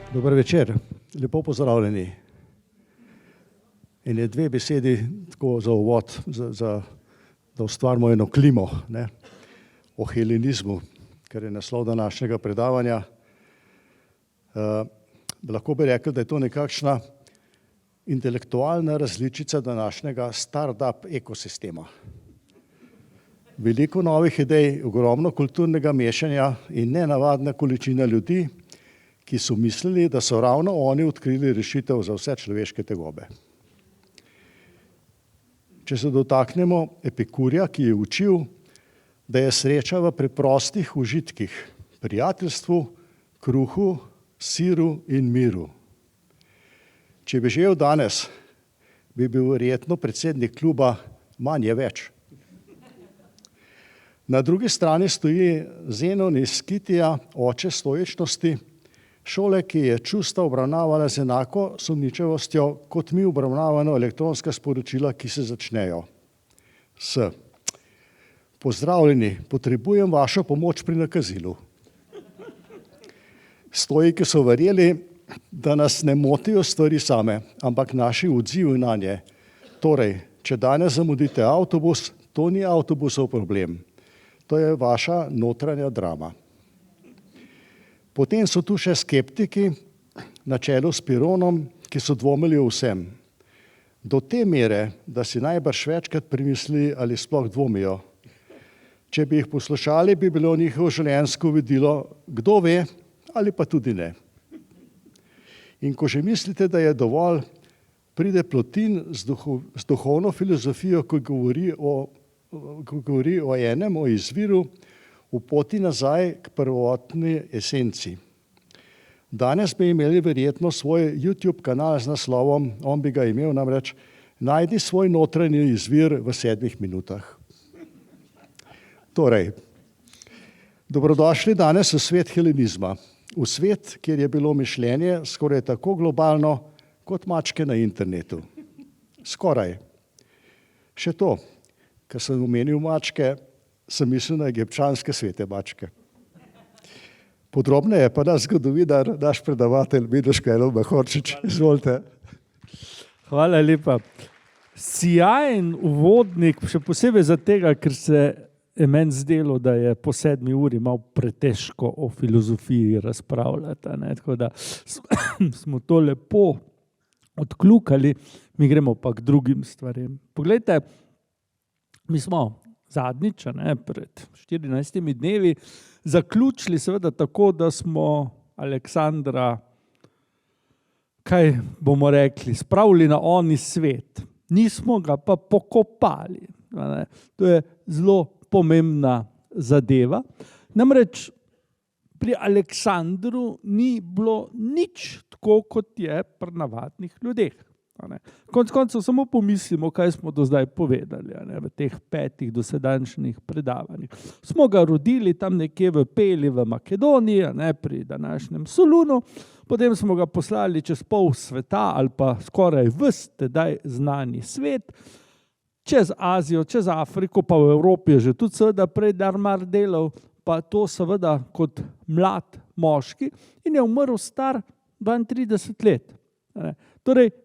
Dober večer, lepo pozdravljeni. Ene dve besedi tako za uvod, da ustvarimo eno klimo, ne, o helenizmu, ker je naslov današnjega predavanja. Lahko bi rekli, da je to nekakšna intelektualna različica današnjega start-up ekosistema. Veliko novih idej, ogromno kulturnega mešanja in nenavadna količina ljudi, ki so mislili, da so ravno oni odkrili rešitev za vse človeške tegobe. Če se dotaknemo Epikurja, ki je učil, da je sreča v preprostih užitkih, prijateljstvu, kruhu, siru in miru. Če bi živel danes, bi bil verjetno predsednik kluba Manj je več. Na drugi strani stoji Zenon iz Skitija, oče stoičnosti, šole, ki je čustva obravnavala z enako sumničavostjo, kot mi obravnavamo elektronska sporočila, ki se začnejo s: pozdravljeni, potrebujem vašo pomoč pri nakazilu. Stoiki so verjeli, da nas ne motijo stvari same, ampak naši odzivi na nje. Torej, če danes zamudite avtobus, to ni avtobusov problem, to je vaša notranja drama. Potem so tu še skeptiki, na čelu s Pironom, ki so dvomili o vsem. Do te mere, da si najbrž večkrat premislili, ali sploh dvomijo. Če bi jih poslušali, bi bilo njihovo življenjsko vodilo, kdo ve, ali pa tudi ne. In ko že mislite, da je dovolj, pride Plotin z duhovno filozofijo, ko govori o enem, o izviru, v poti nazaj k prvotni esenci. Danes bi imeli verjetno svoj YouTube kanal z naslovom, on bi ga imel namreč, Najdi svoj notranji izvir v 7 minutah. Torej, dobrodošli danes v svet helenizma, v svet, kjer je bilo mišljenje skoraj tako globalno, kot mačke na internetu. Skoraj. Še to, ker sem omenil mačke, sem mislil na egipčanske svete mačke. Podrobneje pa naš zgodovinar, naš predavatelj Miloš Kajlo Mahorčič. Izvolite. Hvala lepa. Sijajen uvodnik, še posebej za tega, ker se je meni zdelo, da je po 7 uri malo pretežko o filozofiji razpravljati, ne? Tako da smo to lepo odkljukali, mi gremo pa k drugim stvarem. Poglejte, mi smo zadnjič, ne, pred 14 dnevi, zaključili seveda tako, da smo Aleksandra, kaj bomo rekli, spravili na oni svet. Nismo ga pa pokopali. Ne. To je zelo pomembna zadeva. Namreč pri Aleksandru ni bilo nič tako, kot je pri navadnih ljudeh. Konec koncev samo pomislimo, kaj smo do zdaj povedali, ne, v teh 5 dosedanjih predavanjih. Smo ga rodili tam nekje v Peli v Makedoniji, ne, pri današnjem Solunu, potem smo ga poslali čez pol sveta ali pa skoraj ves tedaj znani svet, čez Azijo, čez Afriko, pa v Evropi je že tudi seveda prej Darmar delal, pa to seveda kot mlad moški in je umrl star 32 let. Ne. Torej,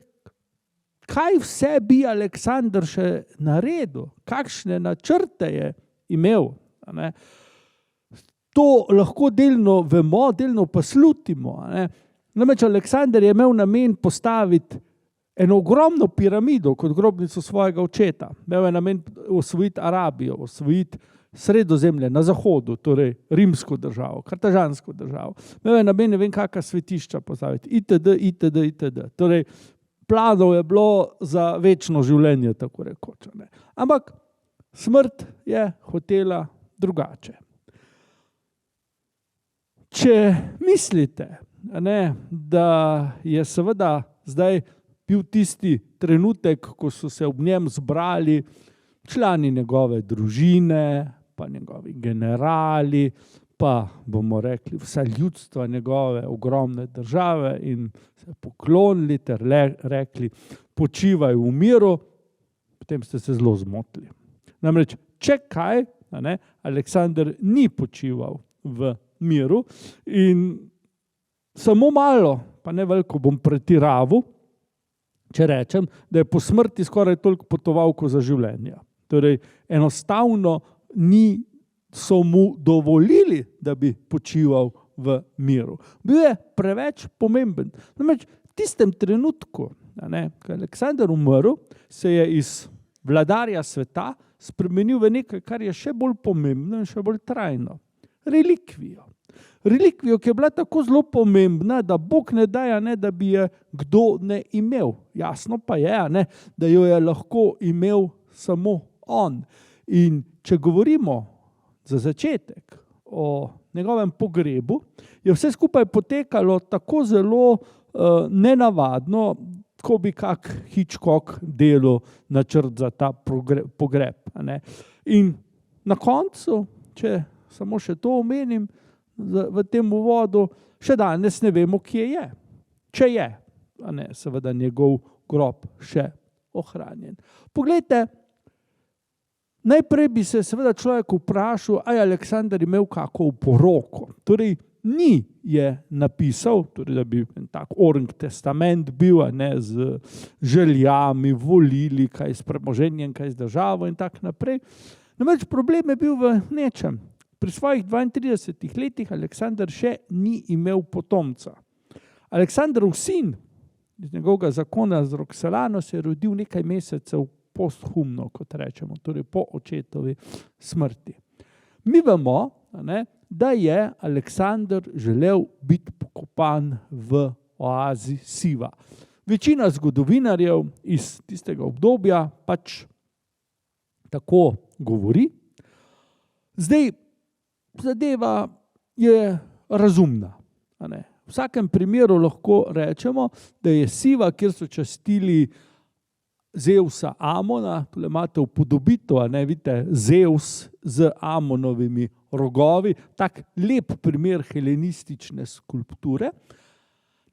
kaj vse bi Aleksander še naredil? Kakšne načrte je imel? Ne? To lahko delno vemo, delno pa slutimo. Ne? Namreč Aleksander je imel namen postaviti eno ogromno piramido kot grobnico svojega očeta. Imel je namen osvojiti Arabijo, osvojiti Sredozemlje na zahodu, torej rimsko državo, kartažansko državo. Imel je namen ne vem kakšna svetišča postaviti, itd. Torej, planov je bilo za večno življenje, tako rekoč. Ampak smrt je hotela drugače. Če mislite, ne, da je seveda zdaj bil tisti trenutek, ko so se ob njem zbrali člani njegove družine, pa njegovi generali, pa bomo rekli vsa ljudstva njegove ogromne države in se poklonili ter rekli počivaj v miru, potem ste se zelo zmotili. Namreč, če kaj, ne, Aleksander ni počival v miru in samo malo, pa ne veliko bom pretiraval, če rečem, da je po smrti skoraj toliko potoval kot za življenja. Torej, enostavno so mu dovolili, da bi počival v miru. Bil je preveč pomemben. Namreč v tistem trenutku, ko je Aleksander umrl, se je iz vladarja sveta spremenil v nekaj, kar je še bolj pomembno in še bolj trajno. Relikvijo. Relikvijo, ki je bila tako zelo pomembna, da Bog ne daje, da bi je kdo ne imel. Jasno pa je, da jo je lahko imel samo on. In če govorimo za začetek o njegovem pogrebu, je vse skupaj potekalo tako zelo nenavadno, ko bi kak Hitchcock delal načrt za ta pogreb. In na koncu, če samo še to omenim, v tem uvodu, še danes ne vemo, kje je. Če je, seveda njegov grob še ohranjen. Poglejte, najprej bi se seveda človek vprašal, ali je Aleksander imel kako poroko. Torej, ni je napisal, torej, da bi tak Orang testament bil, z željami, volili, kaj s premoženjem, kaj s državo in tako naprej. Namreč problem je bil v nečem. Pri svojih 32 letih Aleksander še ni imel potomca. Aleksandrov sin iz njegovega zakona z Roxelano se je rodil nekaj mesecev posthumno, kot rečemo, torej po očetovi smrti. Mi vemo, da je Aleksander želel biti pokopan v oazi Siva. Večina zgodovinarjev iz tistega obdobja pač tako govori. Zdaj, zadeva je razumna. V vsakem primeru lahko rečemo, da je Siva, kjer so častili Zeusa Amona, tule imate upodobitev, vidite, Zeus z Amonovimi rogovi, tak lep primer helenistične skulpture.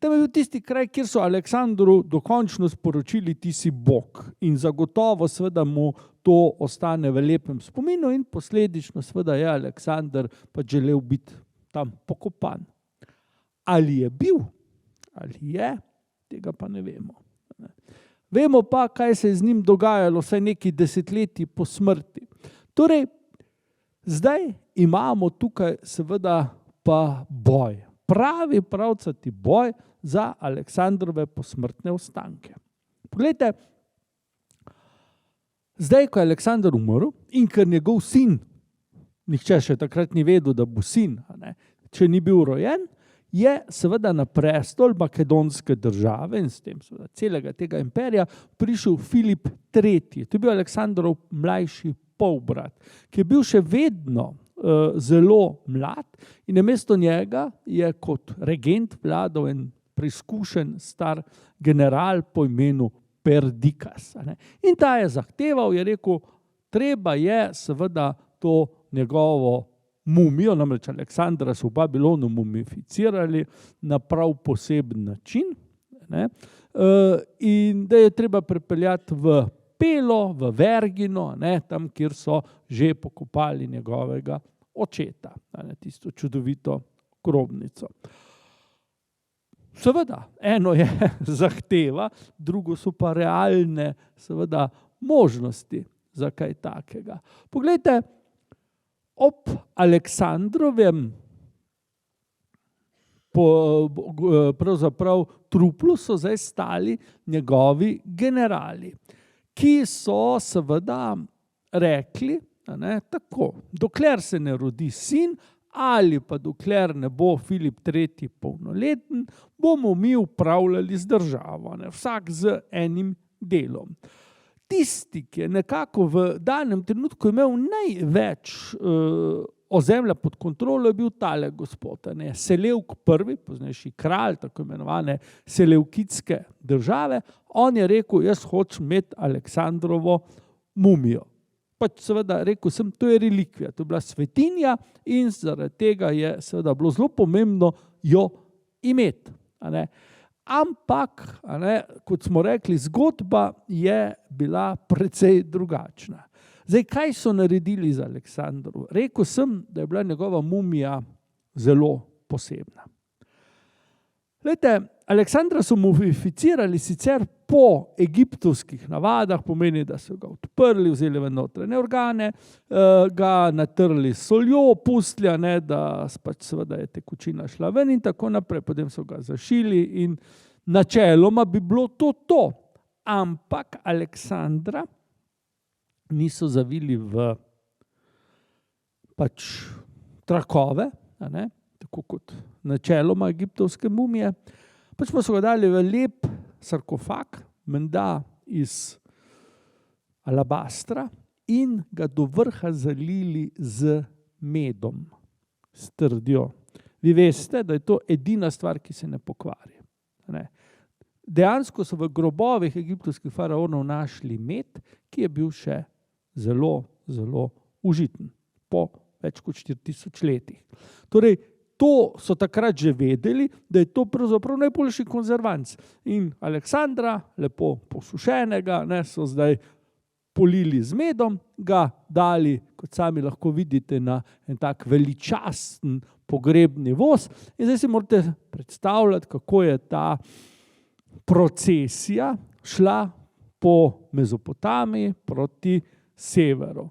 Tam je bil tisti kraj, kjer so Aleksandru dokončno sporočili, ti si Bog. In zagotovo seveda mu to ostane v lepem spominu in posledično seveda je Aleksander pa želel biti tam pokopan. Ali je bil, ali je, tega pa ne vemo. Vemo pa, kaj se je z njim dogajalo vsaj nekaj desetletij po smrti. Torej, zdaj imamo tukaj seveda pa boj. Pravi pravcati boj za Aleksandrove posmrtne ostanke. Poglejte, zdaj, ko je Aleksander umrl in ker njegov sin, nihče še takrat ni vedel, da bo sin, če ni bil rojen, je seveda na prestol makedonske države in s tem seveda celega tega imperija prišel Filip III. To je bil Aleksandrov mlajši polbrat, ki je bil še vedno zelo mlad in namesto njega je kot regent vladal en preizkušen star general po imenu Perdikas. In ta je zahteval, je rekel, treba je seveda to njegovo mumijo, namreč Aleksandra so v Babilonu mumificirali na prav poseben način, in da je treba pripeljati v Pelo, v Vergino, tam, kjer so že pokopali njegovega očeta, tisto čudovito grobnico. Seveda, eno je zahteva, drugo so pa realne seveda možnosti za kaj takega. Poglejte, ob Aleksandrovem pravzaprav truplu so zdaj stali njegovi generali, ki so seveda rekli, tako, dokler se ne rodi sin ali pa dokler ne bo Filip III. Polnoleten, bomo mi upravljali z državo, vsak z enim delom. Tisti, ki je nekako v danem trenutku imel največ ozemlja pod kontrolo, je bil tale gospod, Selevk I., poznejši kralj, tako imenovane selevkitske države. On je rekel, jaz hočem imeti Aleksandrovo mumijo. Pač seveda rekel sem, to je relikvija, to je bila svetinja in zaradi tega je seveda bilo zelo pomembno jo imeti. Ampak, kot smo rekli, zgodba je bila precej drugačna. Zdaj, kaj so naredili za Aleksandrovo? Rekel sem, da je bila njegova mumija zelo posebna. Glejte, Aleksandra so mumificirali sicer po egiptovskih navadah, pomeni, da so ga odprli, vzeli v notranje organe, ga natrli s soljo, pustili, da pač seveda je tekočina šla ven in tako naprej, potem so ga zašili in načeloma bi bilo to. Ampak Aleksandra niso zavili v pač trakove, tako kot načeloma egiptovske mumije, pač pa so ga dali v lep sarkofag, menda iz alabastra in ga do vrha zalili z medom, s trdjo. Vi veste, da je to edina stvar, ki se ne pokvari. Dejansko so v grobovih egiptovskih faraonov našli med, ki je bil še zelo, zelo užiten po več kot 4000 letih. Torej, to so takrat že vedeli, da je to pravzaprav najboljši konzervanc. In Aleksandra, lepo posušenega, so zdaj polili z medom, ga dali, kot sami lahko vidite, na en tak veličasten pogrebni voz. In zdaj si morate predstavljati, kako je ta procesija šla po Mezopotamiji proti severu.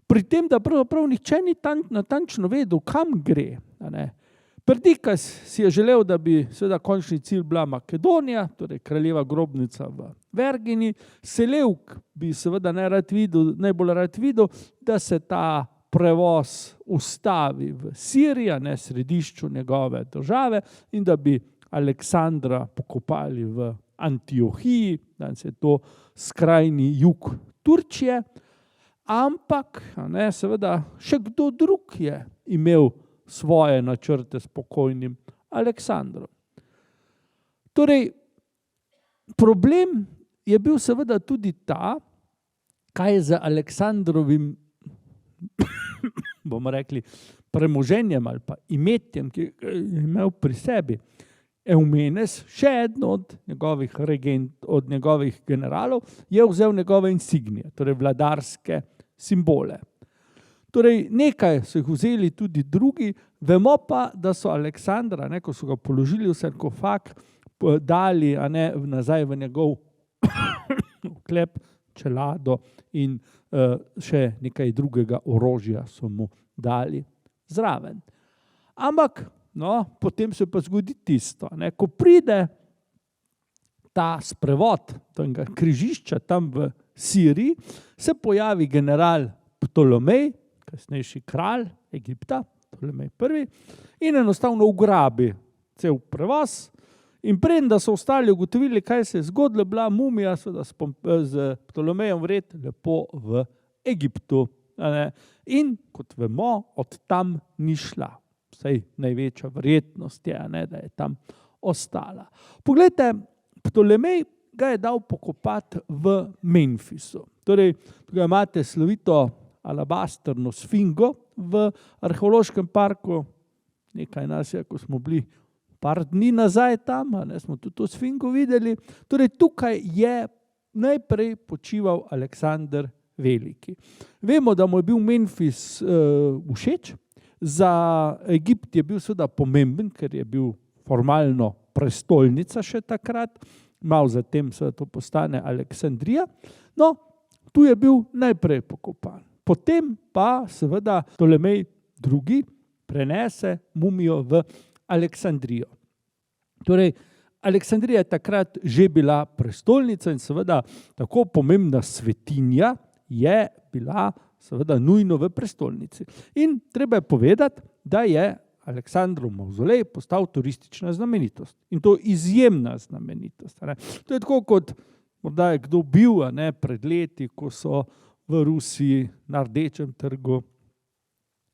Pri tem, da pravzaprav nihče ni natančno vedel, kam gre. Perdikas si je želel, da bi seveda končni cilj bila Makedonija, torej kraljeva grobnica v Vergini. Selevk bi seveda najbolj rad videl, da se ta prevoz ustavi v Siriji, središču njegove države, in da bi Aleksandra pokopali v Antiohiji, danes je to skrajni jug Turčije, ampak seveda še kdo drug je imel svoje načrte s pokojnim Aleksandrom. Torej, problem je bil seveda tudi ta, kaj z Aleksandrovim bomo rekli premoženjem ali pa imetjem, ki je imel pri sebi. Eumenes, še eden od njegovih generalov, je vzel njegove insignije, torej vladarske simbole. Torej, nekaj so jih vzeli tudi drugi, vemo pa, da so Aleksandra, ko so ga položili v sarkofag, dali nazaj v njegov oklep, čelado in še nekaj drugega orožja so mu dali zraven. Ampak potem se pa zgodi tisto, ko pride ta sprevod tega križišča tam v Siriji, se pojavi general Ptolomej, kasnejši kralj Egipta, Ptolomej I, in enostavno ugrabi cel prevoz. In preden da so ostali ugotovili, kaj se je zgodilo, bila mumija z Ptolomejem vred lepo v Egiptu. In kot vemo, od tam ni šla. Vsaj največja verjetnost je, da je tam ostala. Poglejte, Ptolomej ga je dal pokopati v Memfisu. Torej, tukaj imate slovito alabastrno sfingo v arheološkem parku. Nekaj nas je, ko smo bili par dni nazaj tam, smo tudi to sfingo videli. Torej, tukaj je najprej počival Aleksander Veliki. Vemo, da mu je bil Memfis všeč. Za Egipt je bil seveda pomemben, ker je bil formalno prestolnica še takrat, malo zatem se to postane Aleksandrija. No, tu je bil najprej pokopan. Potem pa seveda Ptolomej II. Prenese mumijo v Aleksandrijo. Torej, Aleksandrija je takrat že bila prestolnica in seveda tako pomembna svetinja je bila seveda nujno v prestolnici. In treba je povedati, da je Aleksandrov mavzolej postal turistična znamenitost. In to izjemna znamenitost. To je tako, kot morda je kdo bil pred leti, ko so v Rusiji na Rdečem trgu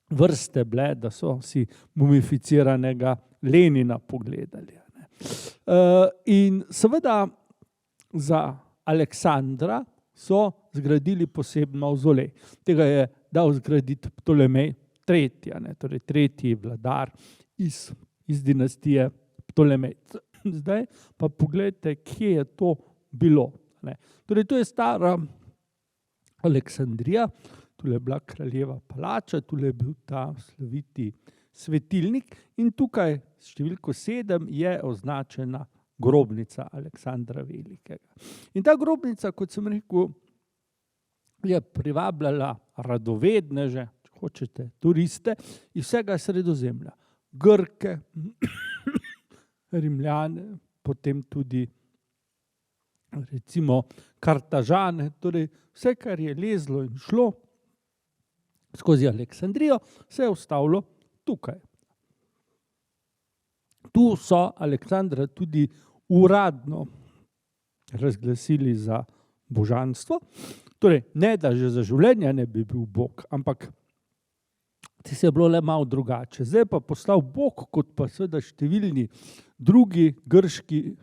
vrste bile, da so si mumificiranega Lenina pogledali. In seveda za Aleksandra so zgradili poseben mavzolej. Tega je dal zgraditi Ptolomej III., torej tretji vladar iz dinastije Ptolomej. Zdaj pa pogledajte, kje je to bilo. Torej, to je stara Aleksandrija, tule je bila kraljeva palača, tule je bil ta sloviti svetilnik in tukaj s številko 7 je označena grobnica Aleksandra Velikega. In ta grobnica, kot sem rekel, je privabljala radovedneže, če hočete, turiste iz vsega Sredozemlja. Grke, Rimljane, potem tudi recimo Kartažane, torej vse, kar je lezlo in šlo skozi Aleksandrijo, se je ustavilo tukaj. Tu so Aleksandra tudi uradno razglasili za božanstvo, torej ne, da že za življenja ne bi bil Bog, ampak se je bilo le malo drugače. Zdaj pa postal Bog, kot pa seveda številni drugi grški,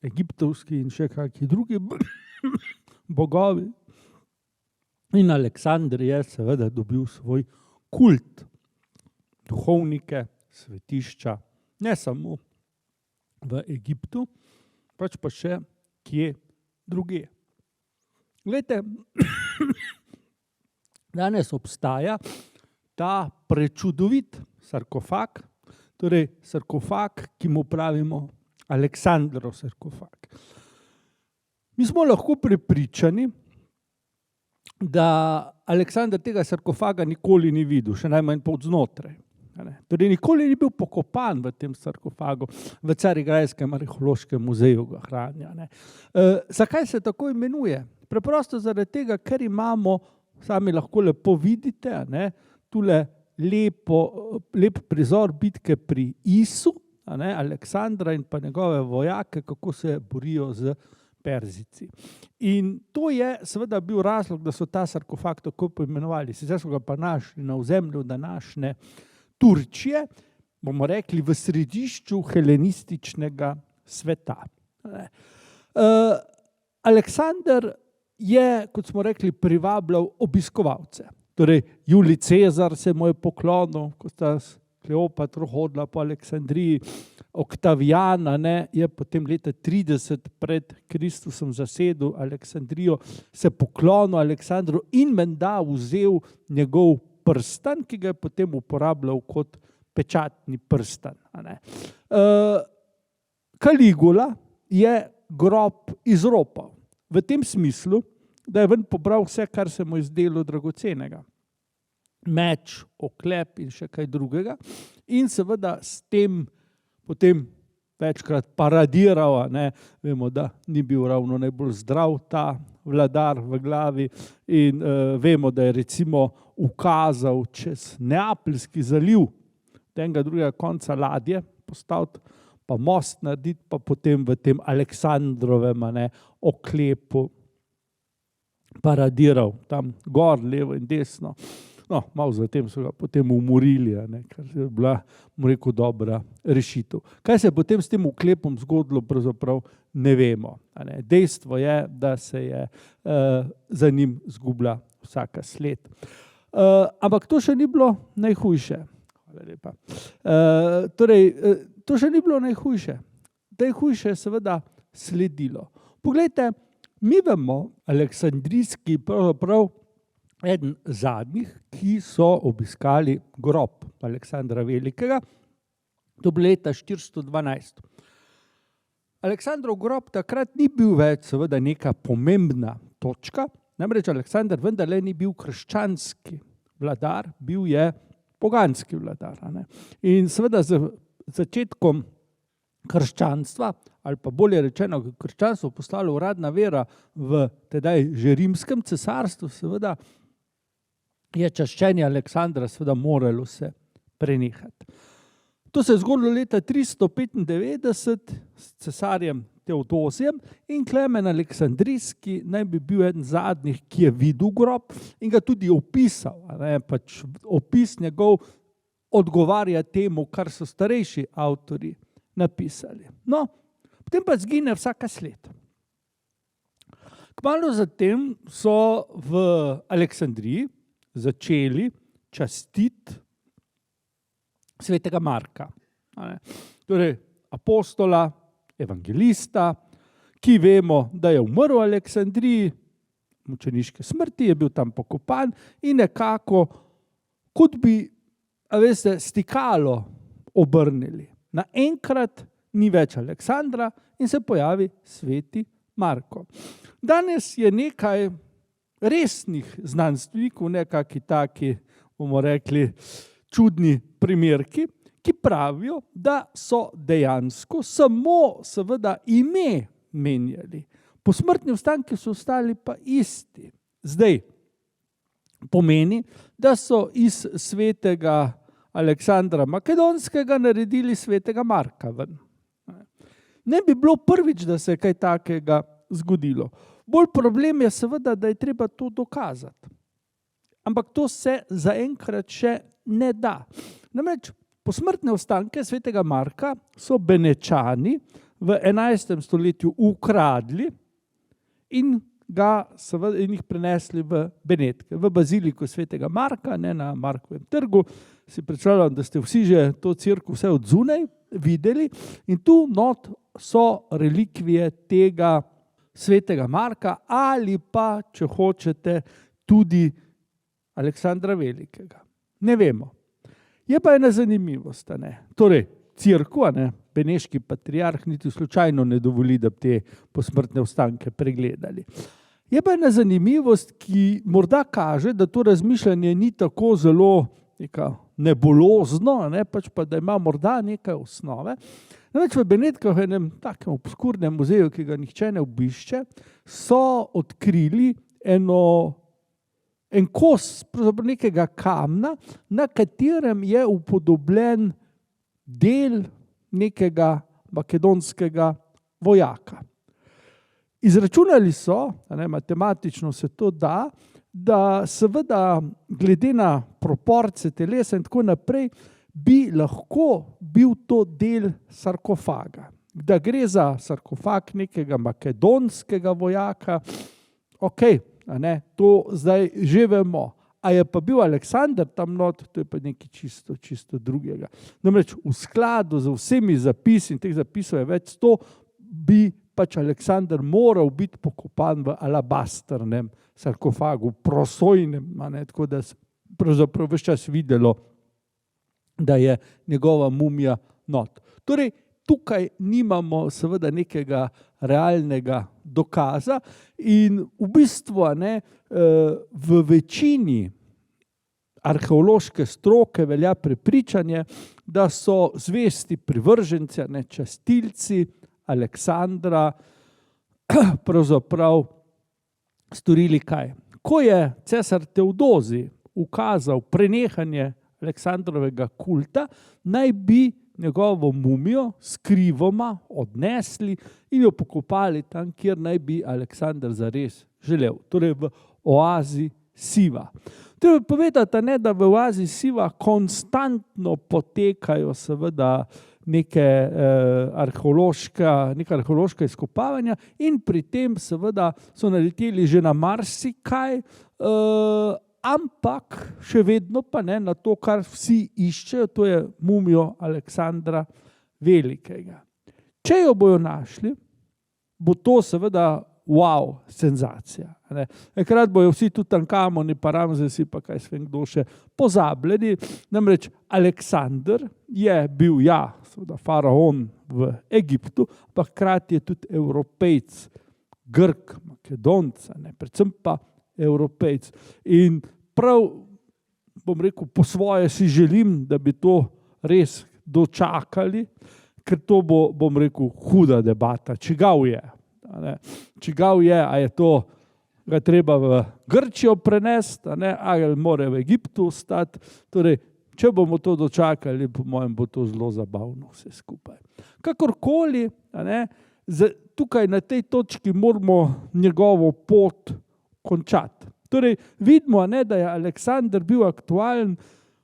egiptovski in še kakšni drugi bogovi. In Aleksander je seveda dobil svoj kult, duhovnike, svetišča, ne samo v Egiptu, pač pa še kje drugje. Glejte, danes obstaja ta prečudovit sarkofag, torej sarkofag, ki mu pravimo Aleksandrov sarkofag. Mi smo lahko prepričani, da Aleksander tega sarkofaga nikoli ni videl, še najmanj pod znotraj. Torej nikoli ni bil pokopan v tem sarkofagu, v Carigrajskem arheološkem muzeju ga hranijo. Zakaj se tako imenuje? Preprosto zaradi tega, ker imamo, sami lahko lepo vidite, tule lep prizor bitke pri Isu, Aleksandra in pa njegove vojake, kako se borijo z Perzijci. In to je seveda bil razlog, da so ta sarkofag tako poimenovali. Sicer so ga pa našli na ozemlju današnje Turčije, bomo rekli v središču helenističnega sveta. Aleksander je, kot smo rekli, privabljal obiskovalce. Torej, Julij Cezar se mu je poklonil, ko sta s Kleopatro hodila po Aleksandriji, Oktavijan je potem leta 30 pred Kristusom zasedel Aleksandrijo, se poklonil Aleksandru in menda vzel njegov prstan, ki ga je potem uporabljal kot pečatni prstan. Kaligula je grob izropal. V tem smislu, da je ven pobral vse, kar se mu je zdelo dragocenega. Meč, oklep in še kaj drugega. In seveda s tem potem večkrat paradiral, vemo, da ni bil ravno najbolj zdrav ta vladar v glavi in vemo, da je recimo ukazal čez Neapeljski zaliv tega drugega konca ladje postaviti, pa most narediti, pa potem v tem Aleksandrovem oklepu paradiral tam gor, levo in desno. No, malo zatem so ga potem umorili, kar je bila, mu rekel, dobra rešitev. Kaj se je potem s tem oklepom zgodilo, pravzaprav ne vemo. Dejstvo je, da se je za njim zgubila vsaka sled. Ampak to še ni bilo najhujše. Hvala lepa. To še ni bilo najhujše. Najhujše je seveda sledilo. Poglejte, mi vemo, aleksandrijski pravzaprav eden zadnjih, ki so obiskali grob Aleksandra Velikega, to bilo leta 412. Aleksandrov grob takrat ni bil več seveda neka pomembna točka, namreč Aleksander vendarle ni bil krščanski vladar, bil je poganski vladar. In seveda z začetkom krščanstva, ali pa bolje rečeno, krščanstvo postalo uradna vera v tedaj že rimskem cesarstvu, seveda je čaščenje Aleksandra seveda moralo se prenehati. To se je zgodilo leta 395 s cesarjem Teodosijem in Klemen Aleksandrijski naj bi bil eden zadnjih, ki je videl grob in ga tudi opisal. Pač opis njegov odgovarja temu, kar so starejši avtorji napisali. No, potem pa zgine vsaka sled. Kmalu zatem so v Aleksandriji začeli častiti svetega Marka. Torej apostola, evangelista, ki vemo, da je umrl v Aleksandriji, mučeniške smrti, je bil tam pokopan in nekako, kot bi a veste, stikalo obrnili. Naenkrat ni več Aleksandra in se pojavi sveti Marko. Danes je nekaj resnih znanstvenikov, nekaki taki, bomo rekli, čudni primerki, ki pravijo, da so dejansko samo seveda ime menjali. Posmrtni ostanki so ostali pa isti. Zdaj, pomeni, da so iz svetega Aleksandra Makedonskega naredili svetega Marka ven. Ne bi bilo prvič, da se je kaj takega zgodilo. Bolj problem je seveda, da je treba to dokazati. Ampak to se zaenkrat še ne da. Namreč posmrtne ostanke svetega Marka so Benečani v 11. stoletju ukradli in jih prenesli v Benetke, v baziliku svetega Marka, ne na Markovem trgu. Si predstavljam, da ste vsi že to cerkev vse od zunaj videli in tu not so relikvije tega svetega Marka ali pa, če hočete, tudi Aleksandra Velikega. Ne vemo. Je pa ena zanimivost, ne. Torej, cerkev, ne, beneški patriarh niti slučajno ne dovoli, da bi te posmrtne ostanke pregledali. Je pa ena zanimivost, ki morda kaže, da to razmišljanje ni tako zelo nebulozno, ne, pač pa da ima morda nekaj osnove. Namreč v Benetkah, v enem takem obskurnem muzeju, ki ga nihče ne obišče, so odkrili en kos nekega kamna, na katerem je upodobljen del nekega makedonskega vojaka. Izračunali so, matematično se to da seveda glede na proporce telesa in tako naprej, bi lahko bil to del sarkofaga. Da gre za sarkofag nekega makedonskega vojaka, to zdaj že vemo. A je pa bil Aleksander tam not, to je pa nekaj čisto drugega. Namreč v skladu z vsemi zapisi, in teh zapisov je več 100, bi pač Aleksander moral biti pokopan v alabastrnem sarkofagu, prosojnem, tako da se pravzaprav ves čas videlo, da je njegova mumija not. Torej, tukaj nimamo seveda nekega realnega dokaza in v bistvu v večini arheološke stroke velja prepričanje, da so zvesti privrženci, častilci Aleksandra pravzaprav storili kaj? Ko je cesar Teodozij ukazal prenehanje Aleksandrovega kulta, naj bi njegovo mumijo skrivoma odnesli in jo pokopali tam, kjer naj bi Aleksander zares želel, torej v oazi Siva. Treba povedati, da v oazi Siva konstantno potekajo seveda neka arheološka izkopavanja in pri tem seveda so naleteli že na marsikaj, ampak še vedno pa ne na to, kar vsi iščejo, to je mumijo Aleksandra Velikega. Če jo bojo našli, bo to seveda senzacija. Enkrat bojo vsi Tutankamoni pa Ramzesi pa kaj svem kdo še pozabljeni. Namreč Aleksander je bil seveda faraon v Egiptu, pa hkrati je tudi Evropejc, Grk, Makedonca, predvsem pa Evropejc. In prav, bom rekel, po svoje si želim, da bi to res dočakali, ker to bo, bom rekel, huda debata. Čigav je? Čigav je, a je to ga treba v Grčijo prenesti, ali mora v Egiptu ostati. Torej, če bomo to dočakali, po mojem bo to zelo zabavno vse skupaj. Kakorkoli, tukaj na tej točki moramo njegovo pot končati. Torej, vidimo, da je Aleksander bil aktualen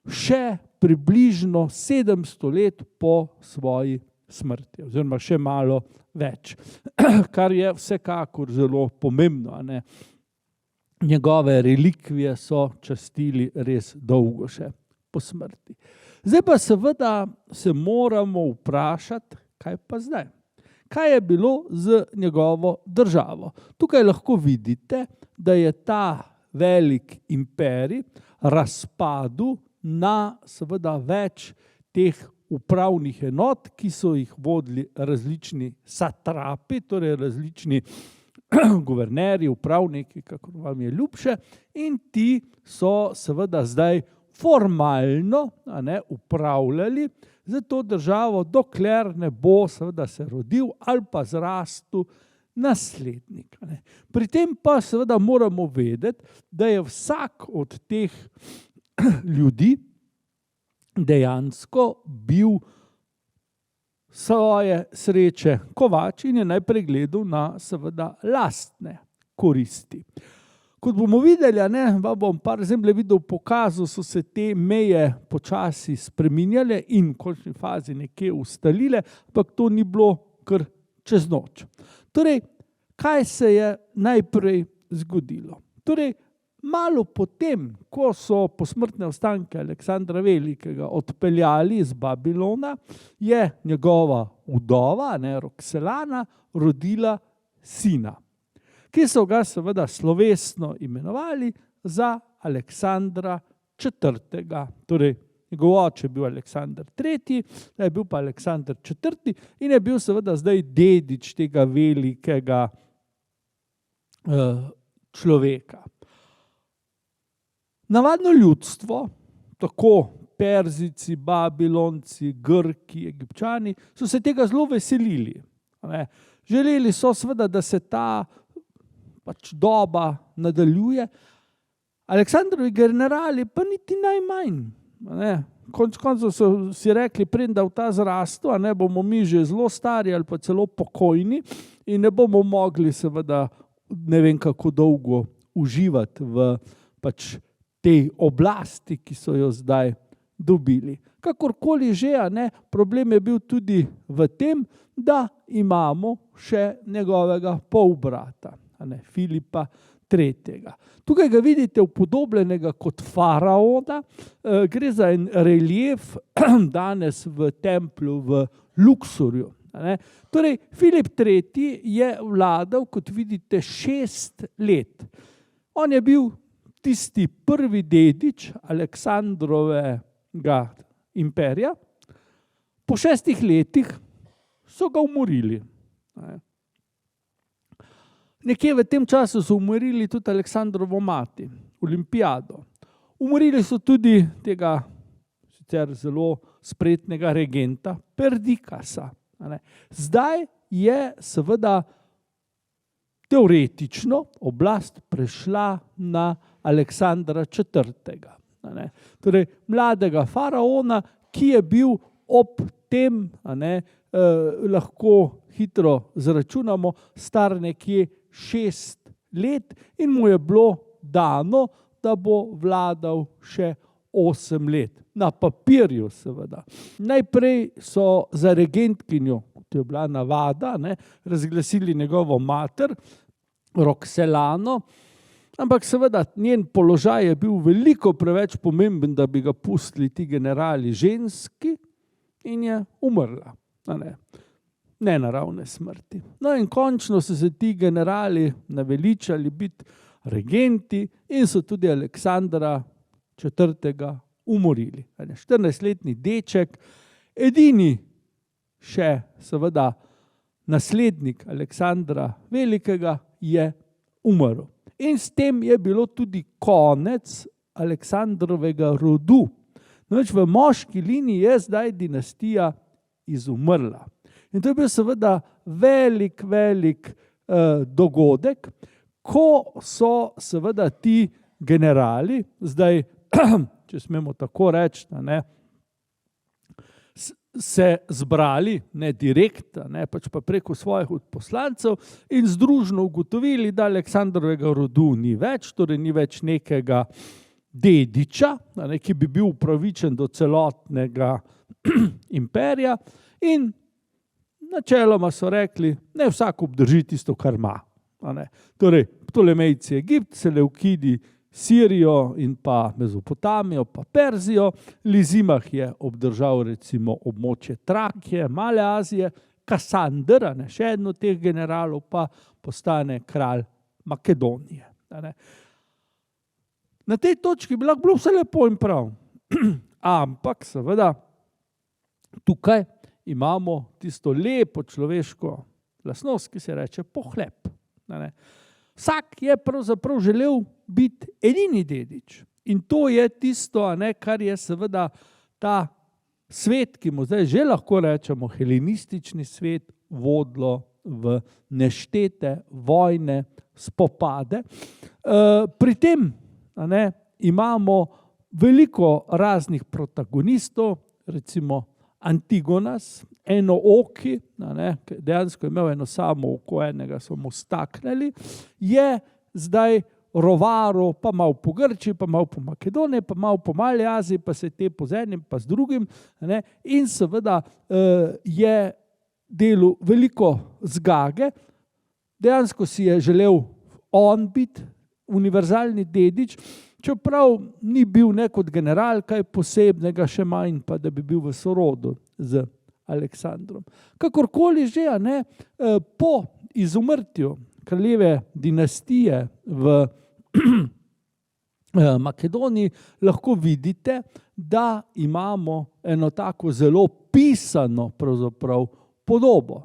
še približno 700 let po svoji smrti, oziroma še malo več, kar je vsekakor zelo pomembno. Njegove relikvije so častili res dolgo še po smrti. Zdaj pa seveda se moramo vprašati, kaj pa zdaj? Kaj je bilo z njegovo državo? Tukaj lahko vidite, da je ta velik imperij razpadel na seveda več teh upravnih enot, ki so jih vodili različni satrapi, torej različni guvernerji, upravniki, kako vam je ljubše, in ti so seveda zdaj formalno upravljali za to državo, dokler ne bo seveda se rodil ali pa zrastel naslednik. Pri tem pa seveda moramo vedeti, da je vsak od teh ljudi dejansko bil svoje sreče kovač in je najprej gledal na seveda lastne koristi. Kot bomo videli, vam bom par zemljevidov pokazal, so se te meje počasi spreminjale in v končni fazi nekje ustalile, ampak to ni bilo kar čez noč. Torej, kaj se je najprej zgodilo? Torej, malo potem, ko so posmrtne ostanke Aleksandra Velikega odpeljali iz Babilona, je njegova vdova, Roxelana, rodila sina, ki so ga seveda slovesno imenovali za Aleksandra IV. Torej, njegov oče je bil Aleksander III., je bil pa Aleksander IV. In je bil seveda zdaj dedič tega velikega človeka. Navadno ljudstvo, tako Perzijci, Babilonci, Grki, Egipčani, so se tega zelo veselili. Želeli so seveda, da se ta doba nadaljuje. Aleksandrovi generali pa niti najmanj. Konec koncev so si rekli, preden da v ta zrastu, bomo mi že zelo stari ali pa celo pokojni in ne bomo mogli seveda ne vem kako dolgo uživati v tej oblasti, ki so jo zdaj dobili. Kakorkoli že, problem je bil tudi v tem, da imamo še njegovega polbrata, Filipa III. Tukaj ga vidite upodobljenega kot faraona, gre za en relief danes v templju v Luksorju. Torej, Filip III. Je vladal, kot vidite, 6 let. On je bil tisti prvi dedič Aleksandrovega imperija. Po 6 letih so ga umorili. Nekje v tem času so umorili tudi Aleksandrovo mati, Olimpijado. Umorili so tudi tega sicer zelo spretnega regenta Perdikasa. Zdaj je seveda teoretično oblast prešla na Aleksandra IV. Torej, mladega faraona, ki je bil ob tem, lahko hitro zračunamo, star nekje 6 let in mu je bilo dano, da bo vladal še 8 let. Na papirju seveda. Najprej so za regentkinjo, to je bila navada, razglasili njegovo mater, Roxelano, ampak seveda njen položaj je bil veliko preveč pomemben, da bi ga pustili ti generali ženski in je umrla. Nenaravne smrti. No in končno so se ti generali naveličali biti regenti in so tudi Aleksandra IV. Umorili. 14-letni deček, edini še seveda naslednik Aleksandra Velikega je umrl. In s tem je bilo tudi konec Aleksandrovega rodu. V moški liniji je zdaj dinastija izumrla. In to je bil seveda velik dogodek, ko so seveda ti generali, zdaj, če smemo tako reči, se zbrali, ne direkt, pač pa preko svojih odposlancev in združno ugotovili, da Aleksandrovega rodu ni več, torej ni več nekega dediča, ki bi bil upravičen do celotnega imperija in načeloma so rekli, ne vsak obdrži tisto, kar ima. Torej, Ptolemejci Egipt, Seleukidi Sirijo in pa Mezopotamijo, pa Perzijo, Lizimah je obdržal recimo območje Trakije, Male Azije, Kasander, še eden od teh generalov, pa postane kralj Makedonije. Na tej točki bi lahko bilo vse lepo in prav. Ampak seveda tukaj imamo tisto lepo človeško lastnost, ki se reče pohlep. Vsak je pravzaprav želel biti edini dedič. In to je tisto, kar je seveda ta svet, ki mu zdaj že lahko rečemo helenistični svet, vodilo v neštete vojne, spopade. Pri tem imamo veliko raznih protagonistov, recimo Antigonas, enooki, dejansko je imel eno samo oko, enega so mu staknili, je zdaj rovaru, pa malo po Grčiji, pa malo po Makedoniji, pa malo po Mali Aziji, pa se te po z enim, pa z drugim, in seveda je delal veliko zgage, dejansko si je želel on biti univerzalni dedič, čeprav ni bil kot general kaj posebnega, še manj pa, da bi bil v sorodu z Aleksandrom. Kakorkoli že, po izumrtju kraljeve dinastije v Makedoniji lahko vidite, da imamo eno tako zelo pisano pravzaprav podobo.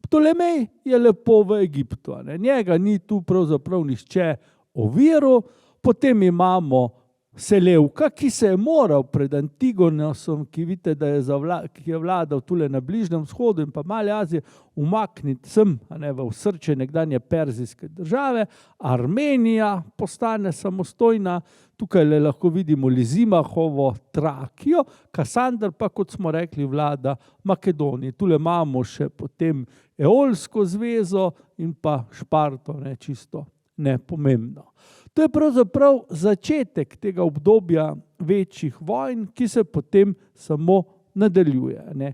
Ptolemej je lepo v Egiptu, njega ni tu pravzaprav nihče oviral. Potem imamo Selevka, ki se je moral pred Antigonosom, ki vidite, da ki je vladal tule na Bližnjem vzhodu in pa Mali Aziji, umakniti sem v osrčje nekdanje perzijske države. Armenija postane samostojna, tukaj lahko vidimo Lizimahovo Trakijo, Kasander pa, kot smo rekli, vlada Makedoniji. Tule imamo še potem Eolsko zvezo in pa Šparto, čisto nepomembno. To je pravzaprav začetek tega obdobja večjih vojn, ki se potem samo nadaljuje.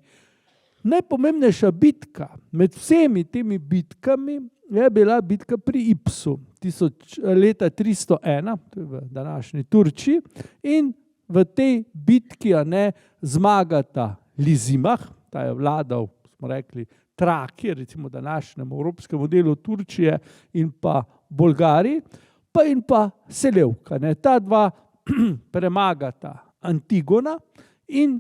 Najpomembnejša bitka med vsemi temi bitkami je bila bitka pri Ipsu leta 301, to je v današnji Turčiji, in v tej bitki zmagata Lizimah, ta je vladal, smo rekli, Trakije, recimo današnjemu evropskemu delu Turčije in pa Bolgariji, in pa Selevka. Ta dva premagata Antigona in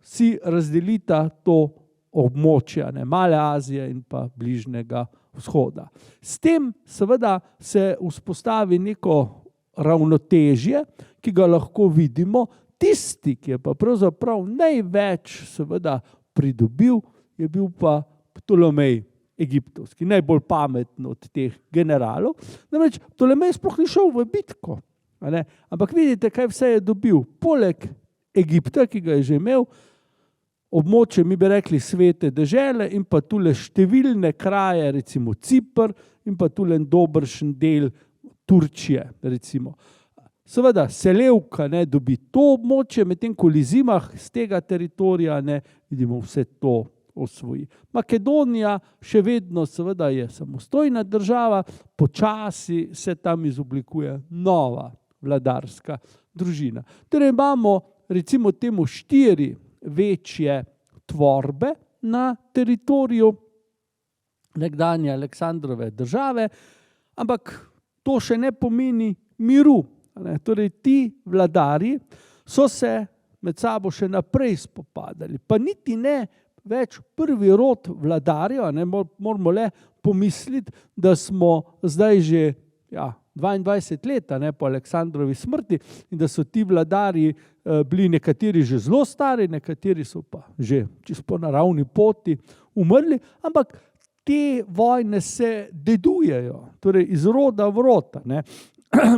si razdelita to območje Male Azije in pa Bližnjega vzhoda. S tem seveda se vzpostavi neko ravnotežje, ki ga lahko vidimo. Tisti, ki je pa pravzaprav največ seveda pridobil, je bil pa Ptolomej Egiptovski, najbolj pameten od teh generalov. Namreč Ptolomej sploh ni šel v bitko, ampak vidite, kaj vse je dobil. Poleg Egipta, ki ga je že imel, območje, mi bi rekli, svete dežele in pa tule številne kraje, recimo Cipr in pa tule dobršen del Turčije, recimo. Seveda Selevka dobi to območje, medtem ko Lizimah z tega teritorija vidimo vse to osvoji. Makedonija še vedno seveda je samostojna država, počasi se tam izoblikuje nova vladarska družina. Torej imamo recimo temu 4 večje tvorbe na teritoriju nekdanje Aleksandrove države, ampak to še ne pomeni miru. Torej ti vladarji so se med sabo še naprej spopadali, pa niti ne več prvi rod vladarjev, moramo le pomisliti, da smo zdaj že 22 let po Aleksandrovi smrti in da so ti vladarji bili nekateri že zelo stari, nekateri so pa že čisto po naravni poti umrli, ampak te vojne se dedujejo, torej iz roda v rod.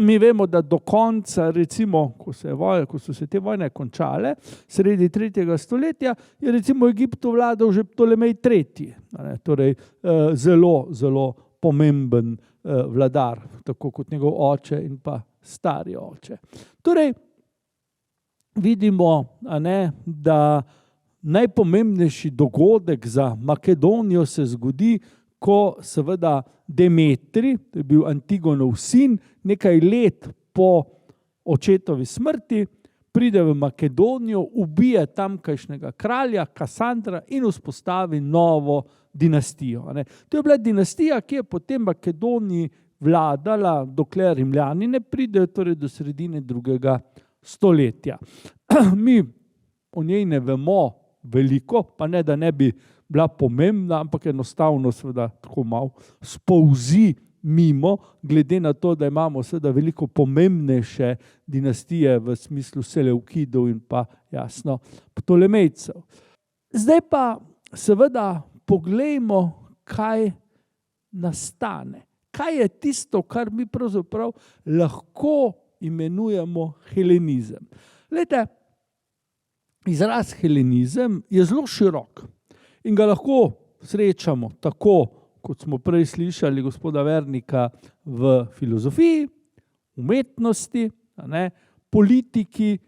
Mi vemo, da do konca, recimo, ko so se te vojne končale, sredi 3. stoletja, je recimo v Egiptu vladal že Ptolemej III. Torej zelo, zelo pomemben vladar, tako kot njegov oče in pa stari oče. Torej vidimo, da najpomembnejši dogodek za Makedonijo se zgodi, ko seveda Demetri, to je bil Antigonov sin, nekaj let po očetovi smrti, pride v Makedonijo, ubije tamkajšnjega kralja Kasandra in vzpostavi novo dinastijo. To je bila dinastija, ki je potem Makedoniji vladala, dokler Rimljani ne pridejo, torej do sredine 2. stoletja. Mi o njej ne vemo veliko, pa ne, da ne bi bila pomembna, ampak enostavno seveda tako malo spolzi mimo, glede na to, da imamo seveda veliko pomembnejše dinastije v smislu Seleukidov in pa jasno Ptolemejcev. Zdaj pa seveda poglejmo, kaj nastane. Kaj je tisto, kar mi pravzaprav lahko imenujemo helenizem? Glejte, izraz helenizem je zelo širok in ga lahko srečamo tako, kot smo prej slišali gospoda Vernika, v filozofiji, umetnosti, politiki,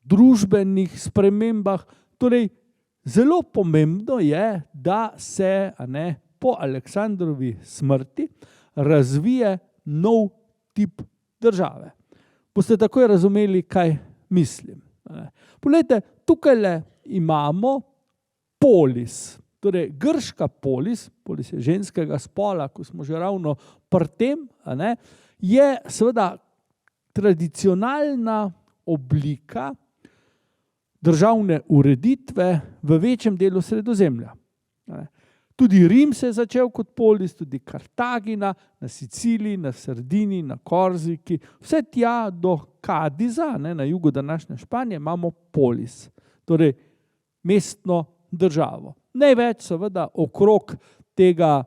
družbenih spremembah. Torej, zelo pomembno je, da se po Aleksandrovi smrti razvije nov tip države. Boste takoj razumeli, kaj mislim. Poglejte, tukaj imamo polis. Torej, grška polis je ženskega spola, ko smo že ravno pri tem, je seveda tradicionalna oblika državne ureditve v večjem delu Sredozemlja. Tudi Rim se je začel kot polis, tudi Kartagina, na Siciliji, na Sardini, na Korziki, vse tja do Kadiza, na jugu današnje Španije, imamo polis, torej mestno državo. Največ seveda okrog tega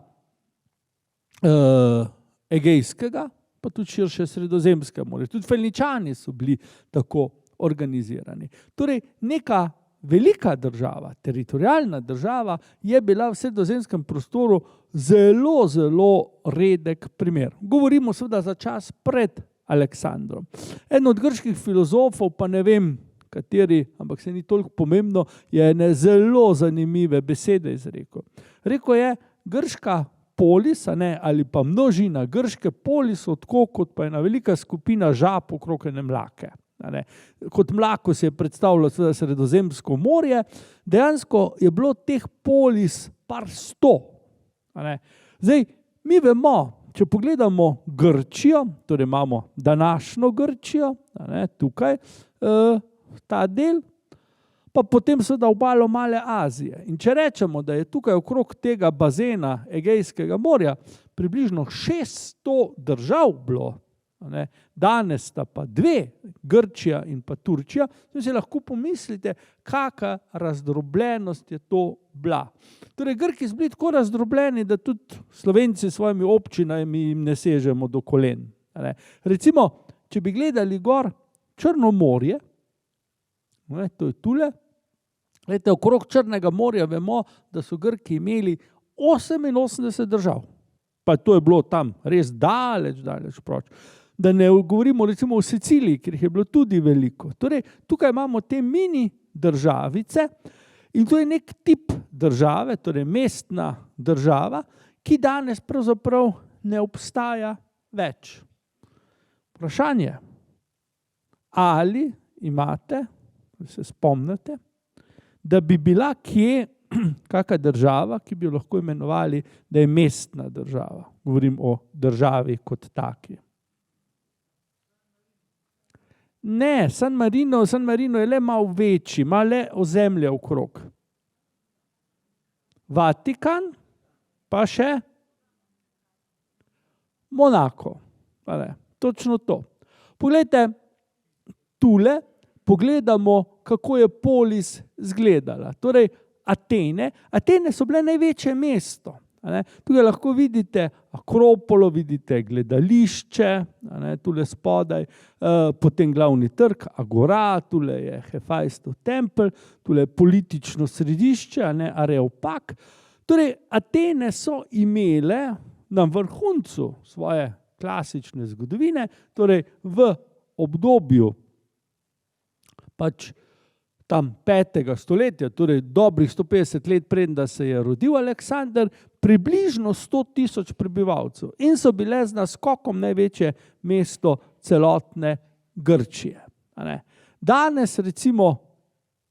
Egejskega, pa tudi širše Sredozemskega morja. Tudi Feničani so bili tako organizirani. Torej, neka velika država, teritorialna država, je bila v sredozemskem prostoru zelo, zelo redek primer. Govorimo seveda za čas pred Aleksandrom. En od grških filozofov, pa ne vem kateri, ampak se ni toliko pomembno, je ene zelo zanimive besede izrekel. Rekel je, grška polis, ali pa množina grške polis, tako kot pa ena velika skupina žab okrog ene mlake. Kot mlako se je predstavljalo Sredozemsko morje, dejansko je bilo teh polis par 100. Zdaj, mi vemo, če pogledamo Grčijo, torej imamo današnjo Grčijo, tukaj, ta del, pa potem seveda obalo Male Azije. In če rečemo, da je tukaj okrog tega bazena Egejskega morja približno 600 držav bilo, danes sta pa 2, Grčija in pa Turčija, si lahko pomislite, kakšna razdrobljenost je to bila. Torej, Grki so bili tako razdrobljeni, da tudi Slovenci s svojimi občinami jim ne sežemo do kolen. Recimo, če bi gledali gor Črno morje, to je tule, okrog Črnega morja vemo, da so Grki imeli 88 držav. Pa to je bilo tam res daleč proč. Da ne govorimo recimo o Siciliji, kjer je bilo tudi veliko. Torej, tukaj imamo te mini državice in to je nek tip države, torej mestna država, ki danes pravzaprav ne obstaja več. Vprašanje, ali imate, se spomnite, da bi bila kje kakšna država, ki bi jo lahko imenovali, da je mestna država. Govorim o državi kot taki. Ne, San Marino je le malo večji, ima le ozemlje okrog. Vatikan, pa še Monako. Točno to. Poglejte, tule pogledamo, kako je polis izgledala. Torej, Atene so bile največje mesto. Tukaj lahko vidite Akropolo, vidite gledališče, tule spodaj, potem glavni trg, Agora, tule je Hefajstov tempelj, tule je politično središče, Areopag. Torej, Atene so imele na vrhuncu svoje klasične zgodovine, torej v obdobju tam 5. stoletja, torej dobrih 150 let preden da se je rodil Aleksander, približno 100.000 prebivalcev in so bile z naskokom največje mesto celotne Grčije. Danes recimo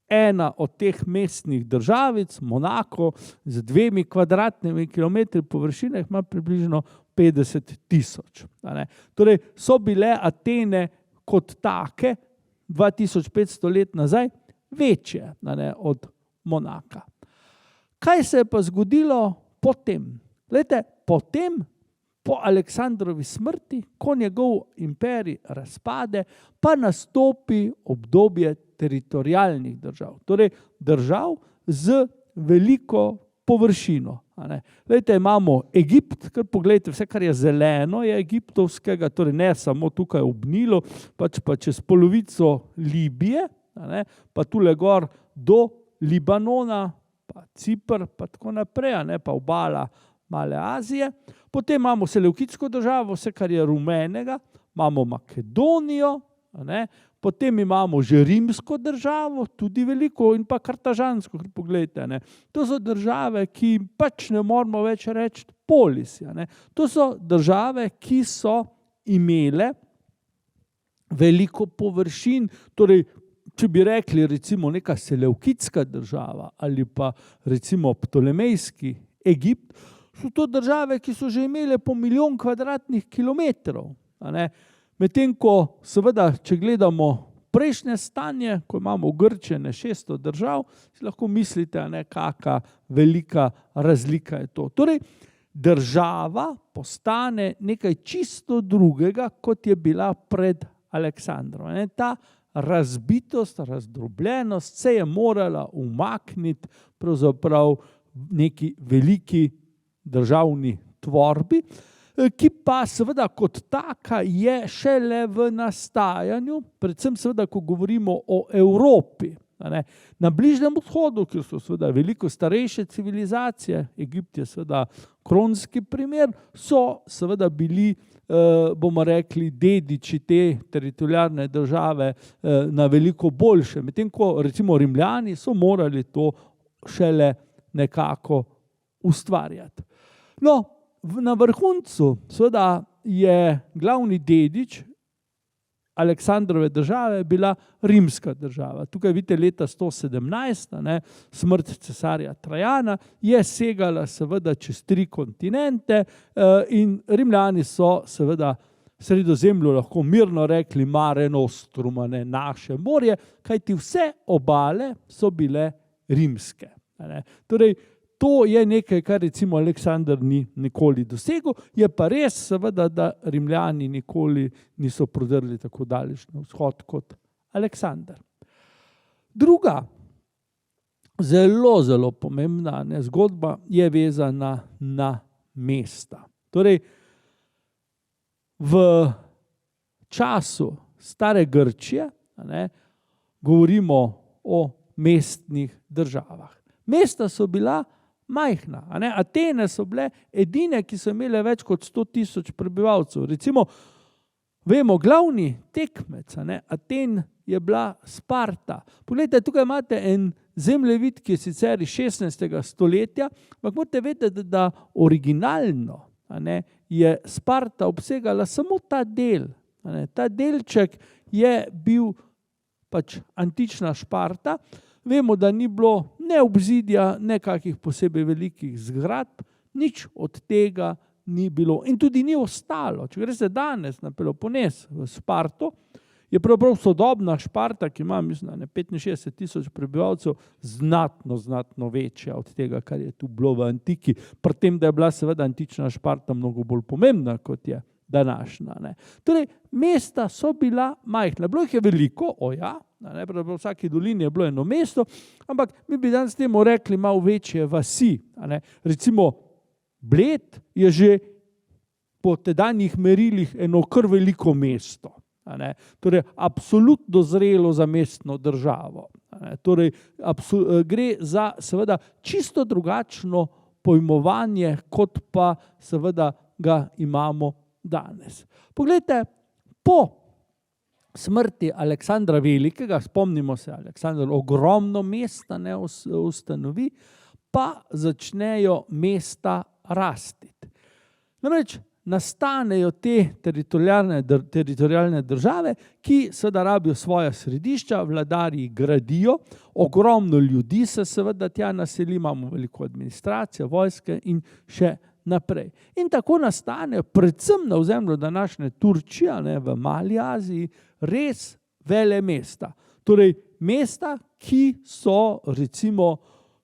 ena od teh mestnih državic, Monako, z 2 kvadratnimi kilometri površine, ima približno 50.000. Torej so bile Atene kot take 2500 let nazaj večje, ne, od Monaka. Kaj se je pa zgodilo potem? Glejte, potem, po Aleksandrovi smrti, ko njegov imperij razpade, pa nastopi obdobje teritorialnih držav. Torej držav z veliko površino. Glejte, imamo Egipt, kar pogledajte, vse, kar je zeleno, je egiptovskega, torej ne samo tukaj ob Nilu, pač pa čez polovico Libije, pa tule gor do Libanona, pa Cipr, pa tako naprej, pa obala Male Azije. Potem imamo Seleukidsko državo, vse, kar je rumenega, imamo Makedonijo, potem imamo že rimsko državo, tudi veliko, in pa kartažansko, pogledajte. To so države, ki pač ne moramo več reči polisi. To so države, ki so imele veliko površin, torej, če bi rekli recimo neka Seleukidska država ali pa recimo Ptolemejski Egipt, so to države, ki so že imele po 1 milijon kvadratnih kilometrov. Medtem ko seveda, če gledamo prejšnje stanje, ko imamo ugrčene 600 držav, si lahko mislite, kakšna velika razlika je to. Torej, država postane nekaj čisto drugega, kot je bila pred Aleksandrom. Ta razbitost, razdrobljenost se je morala umakniti pravzaprav neki veliki državni tvorbi, ki pa seveda kot taka je šele v nastajanju, predvsem seveda, ko govorimo o Evropi. Na Bližnjem vzhodu, kjer so seveda veliko starejše civilizacije, Egipt je seveda kronski primer, so seveda bili, bomo rekli, dediči te teritorialne države na veliko boljše. Medtem ko recimo Rimljani so morali to šele nekako ustvarjati. No, na vrhuncu seveda je glavni dedič Aleksandrove države bila rimska država. Tukaj vidite leta 117, smrt cesarja Trajana je segala seveda čez 3 kontinente in Rimljani so seveda Sredozemlju lahko mirno rekli Mare Nostrum, naše morje, kajti vse obale so bile rimske. Torej, to je nekaj, kar recimo Aleksander ni nikoli dosegel, je pa res seveda, da Rimljani nikoli niso prodrli tako daleč na vzhod kot Aleksander. Druga zelo, zelo pomembna zgodba je vezana na mesta. Torej, v času stare Grčije govorimo o mestnih državah. Mesta so bila majhna. Atene so bile edine, ki so imele več kot 100.000 prebivalcev. Recimo, vemo, glavni tekmec Aten je bila Sparta. Poglejte, tukaj imate en zemljevid, ki je sicer iz 16. stoletja, ampak morate vedeti, da originalno je Sparta obsegala samo ta del. Ta delček je bil pač antična Šparta. Vemo, da ni bilo ne obzidja, ne kakih posebej velikih zgradb, nič od tega ni bilo. In tudi ni ostalo. Če greste danes na Pelopones v Sparto, je pravzaprav sodobna Šparta, ki ima, mislim, 65.000 prebivalcev, znatno večja od tega, kar je tu bilo v antiki. Pri tem, da je bila seveda antična Šparta mnogo bolj pomembna, kot je današnja. Torej, mesta so bila majhna. Bilo jih je veliko, v vsaki dolini je bilo eno mesto, ampak mi bi danes temu rekli malo večje vasi. Recimo Bled je že po tedanjih merilih eno kar veliko mesto. Torej, absolutno zrelo za mestno državo. Torej, gre za seveda čisto drugačno pojmovanje, kot pa seveda ga imamo danes. Poglejte, po smrti Aleksandra Velikega, spomnimo se, Aleksandar ogromno mesta ustanovi, pa začnejo mesta rasti. Namreč nastanejo te teritorialne države, ki seveda rabijo svoja središča, vladarji gradijo, ogromno ljudi se seveda tja naseli, imamo veliko administracije, vojske in še naprej. In tako nastane predvsem na ozemlju današnje Turčije, v Mali Aziji, res velemesta. Torej, mesta, ki so recimo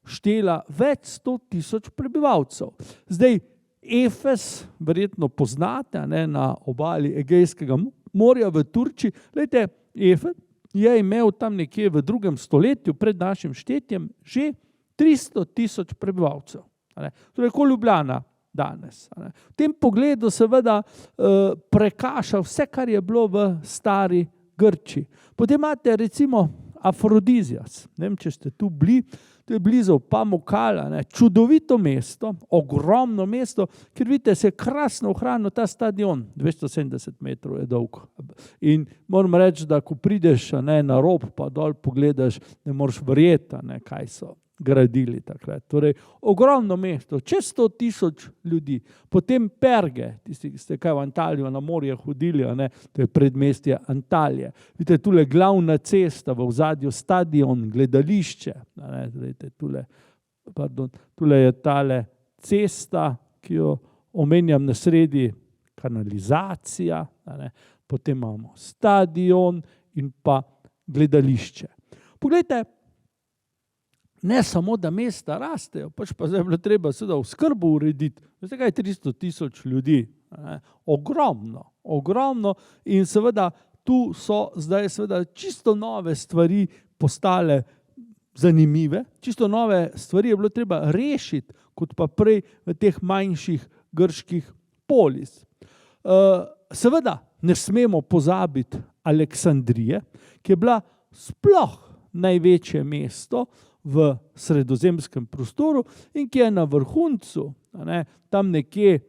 štela več 100.000 prebivalcev. Zdaj, Efes, verjetno poznate, na obali Egejskega morja v Turčiji. Glejte, Efes je imel tam nekje v 2. stoletju pred našim štetjem že 300.000 prebivalcev. Torej, kot Ljubljana danes. V tem pogledu seveda prekaša vse, kar je bilo v stari Grčiji. Potem imate recimo Afrodizias. Ne vem, če ste tu bili, to je blizu Pamukala, čudovito mesto, ogromno mesto, ker vidite, se je krasno ohranil ta stadion, 270 metrov je dolg. In moram reči, da ko prideš na rob, pa dol pogledaš, ne moreš verjeti, kaj so gradili takrat. Torej, ogromno mesto, čez 100.000 ljudi. Potem Perge, tisti, ki ste kaj v Antalijo na morje hodili, to je predmestje Antalije. Vidite, tule glavna cesta, v ozadju stadion, gledališče. Tule je tale cesta, ki jo omenjam na sredi, kanalizacija, potem imamo stadion in pa gledališče. Poglejte, ne samo, da mesta rastejo, pač pa zdaj je bilo treba seveda oskrbo urediti. Veste kaj, 300.000 ljudi. Ogromno. In seveda tu so zdaj seveda čisto nove stvari postale zanimive, čisto nove stvari je bilo treba rešiti, kot pa prej v teh manjših grških polis. Seveda ne smemo pozabiti Aleksandrije, ki je bila sploh največje mesto v sredozemskem prostoru in ki je na vrhuncu, tam nekje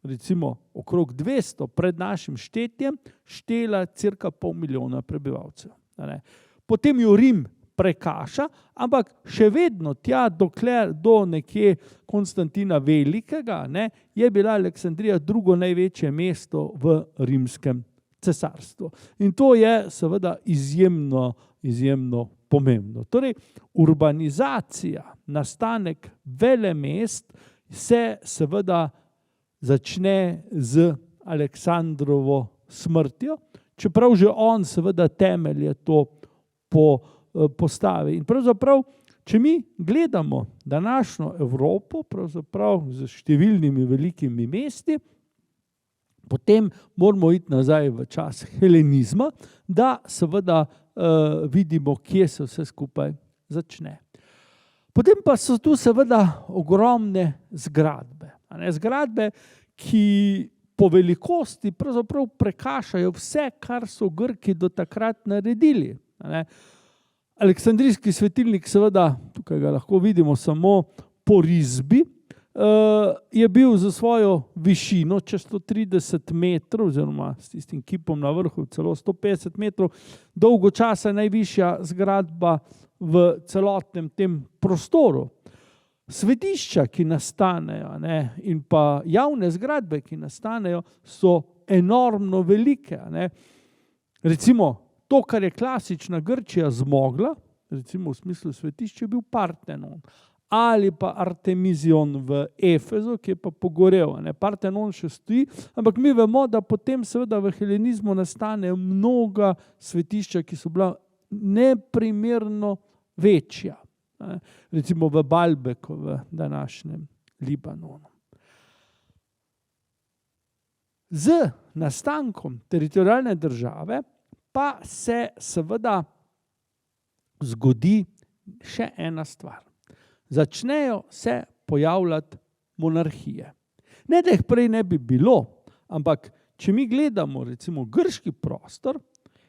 recimo okrog 200 pred našim štetjem, štela cirka 500.000 prebivalcev. Potem jo Rim prekaša, ampak še vedno tja, dokler do nekje Konstantina Velikega, je bila Aleksandrija drugo največje mesto v rimskem cesarstvu. In to je seveda izjemno pomembno. Torej, urbanizacija, nastanek velemest se seveda začne z Aleksandrovo smrtjo, čeprav že on seveda temelje to postavi. In pravzaprav, če mi gledamo današnjo Evropo, pravzaprav z številnimi velikimi mesti, potem moramo iti nazaj v čas helenizma, da seveda vidimo, kje se vse skupaj začne. Potem pa so tu seveda ogromne zgradbe. Zgradbe, ki po velikosti pravzaprav prekašajo vse, kar so Grki do takrat naredili. Aleksandrijski svetilnik, seveda, tukaj ga lahko vidimo samo po risbi, je bil za svojo višino čez 130 metrov, oziroma s tistim kipom na vrhu celo 150 metrov, dolgo časa najvišja zgradba v celotnem tem prostoru. Svetišča, ki nastanejo, in pa javne zgradbe, ki nastanejo, so enormno velike. Recimo, to, kar je klasična Grčija zmogla, recimo v smislu svetišča, je bil Partenon. Ali pa Artemizion v Efezu, ki je pa pogorel. Partenon še stoji, ampak mi vemo, da potem seveda v helenizmu nastanejo mnoga svetišča, ki so bila neprimerno večja. Recimo v Balbeku, v današnjem Libanonu. Z nastankom teritorialne države pa se seveda zgodi še ena stvar. Začnejo se pojavljati monarhije. Ne, da jih prej ne bi bilo, ampak če mi gledamo recimo grški prostor,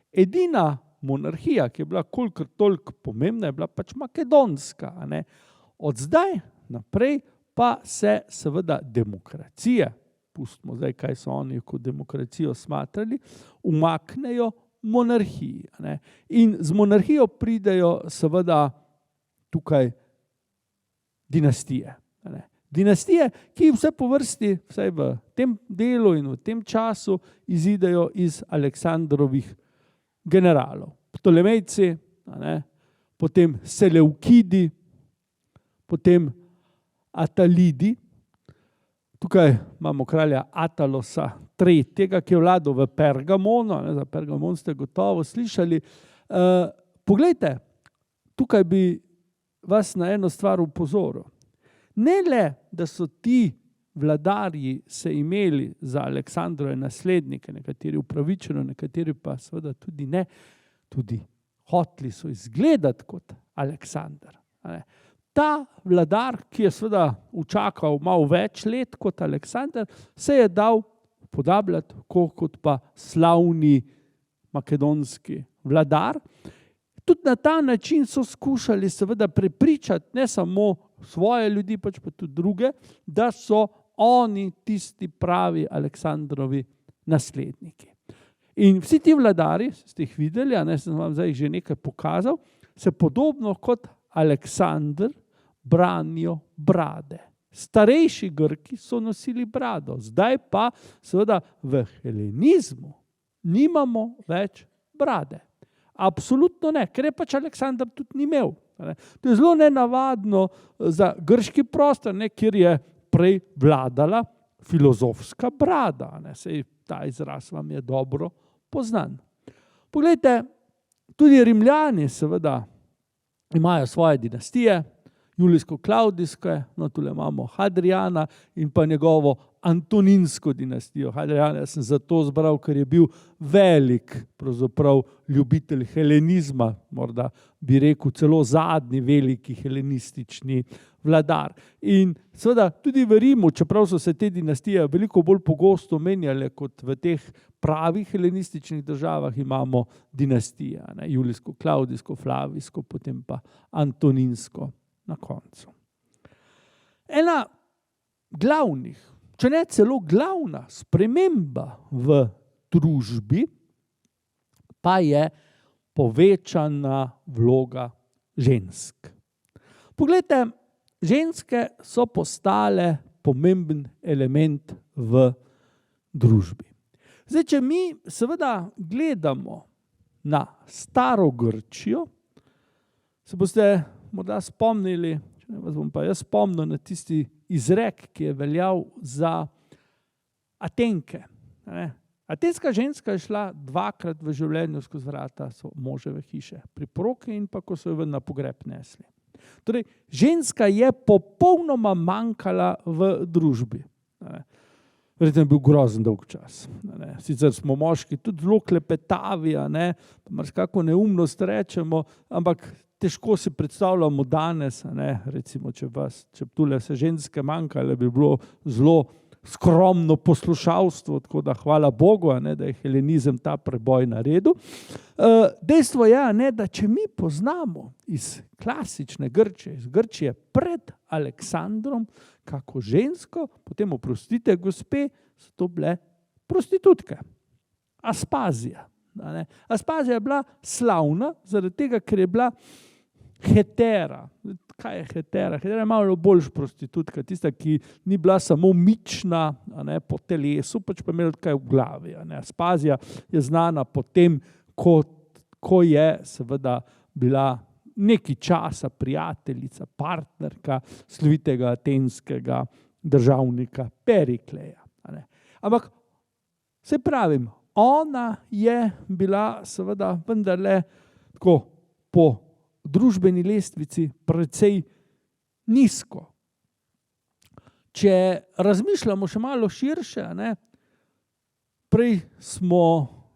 edina monarhija, ki je bila kolikor toliko pomembna, je bila pač makedonska. Od zdaj naprej pa se seveda demokracije, pustimo zdaj, kaj so oni kot demokracijo smatrali, umaknejo monarhiji. In z monarhijo pridejo seveda tukaj dinastije. Dinastije, ki vse po vrsti, vsaj v tem delu in v tem času, izidejo iz Aleksandrovih generalov. Ptolemejci, potem Seleukidi, potem Atalidi. Tukaj imamo kralja Atalosa III., ki je vladal v Pergamonu, za Pergamon ste gotovo slišali. Poglejte, tukaj bi vas na eno stvar upozoril. Ne le, da so ti vladarji se imeli za Aleksandrove naslednike, nekateri upravičeno, nekateri pa seveda tudi ne, tudi hoteli so izgledati kot Aleksander. Ta vladar, ki je seveda učakal malo več let kot Aleksander, se je dal podobljati kot pa slavni makedonski vladar. Tudi na ta način so skušali seveda prepričati ne samo svoje ljudi, pač pa tudi druge, da so oni tisti pravi Aleksandrovi nasledniki. In vsi ti vladari, ste jih videli, sem vam zdaj že nekaj pokazal, se podobno kot Aleksander branijo brade. Starejši Grki so nosili brado, zdaj pa seveda v helenizmu nimamo več brade. Absolutno ne, ker je pač Aleksander tudi ni imel. To je zelo nenavadno za grški prostor, kjer je prej vladala filozofska brada. Sej ta izraz vam je dobro poznan. Poglejte, tudi Rimljani seveda imajo svoje dinastije, Julijsko-Klavdijske, tule imamo Hadriana in pa njegovo Antoninsko dinastijo. Hadriana sem zato zbral, ker je bil velik pravzaprav ljubitelj helenizma, morda bi rekel celo zadnji veliki helenistični vladar. In seveda tudi v Rimu, čeprav so se te dinastije veliko bolj pogosto menjale kot v teh pravih helenističnih državah, imamo dinastije, Julijsko-Klavdijsko, Flavijsko, potem pa Antoninsko na koncu. Ena glavnih, če ne celo glavna sprememba v družbi pa je povečana vloga žensk. Poglejte, ženske so postale pomemben element v družbi. Zdaj, če mi seveda gledamo na staro Grčijo, se boste morda spomnili, če ne vas bom pa jaz spomnil na tisti izrek, ki je veljal za Atenke. Atenska ženska je šla 2-krat v življenju skozi vrata moževe hiše, pri poroki in pa ko so jo na pogreb nesli. Torej, ženska je popolnoma manjkala v družbi. Verjetno je bil grozen dolg čas. Sicer smo moški tudi zelo klepetavi, marsikako neumnost rečemo, ampak težko si predstavljamo danes, recimo, če tule se ženske manjkale, bi bilo zelo skromno poslušalstvo, tako da hvala Bogu, da je helenizem ta preboj naredil. Dejstvo je, da če mi poznamo iz klasične Grčije, iz Grčije pred Aleksandrom, kako žensko, potem oprostite gospe, so to bile prostitutke. Aspazija. Aspazija je bila slavna, zaradi tega, ker je bila hetera. Kaj je hetera? Hetera je malo boljša prostitutka, tista, ki ni bila samo mična po telesu, pač pa imela kaj v glavi. Aspazija je znana po tem, ko je seveda bila nekaj časa prijateljica, partnerka slovitega atenskega državnika Perikleja. Ampak, se pravim, ona je bila seveda vendarle tako po družbeni lestvici precej nizko. Če razmišljamo še malo širše, prej smo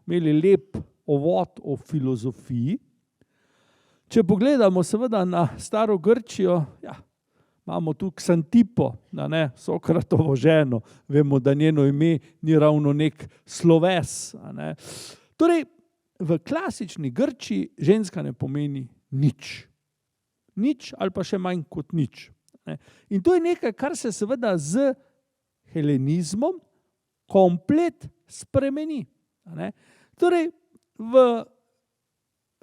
imeli lep uvod o filozofiji. Če pogledamo seveda na staro Grčijo, imamo tu Ksantipo, Sokratovo ženo, vemo, da njeno ime ni ravno nek sloves. Torej, v klasični Grčiji ženska ne pomeni nič. Nič ali pa še manj kot nič. In to je nekaj, kar se seveda z helenizmom komplet spremeni. Torej, v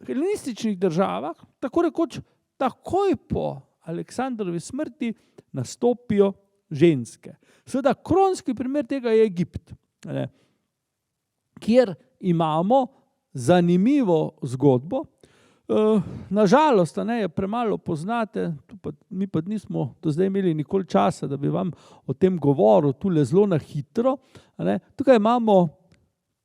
helenističnih državah, tako rekoč takoj po Aleksandrovi smrti, nastopijo ženske. Seveda, kronski primer tega je Egipt, kjer imamo zanimivo zgodbo. Nažalost, je premalo poznate, mi pa nismo do zdaj imeli nikoli časa, da bi vam o tem govoril, tule zelo na hitro. Tukaj imamo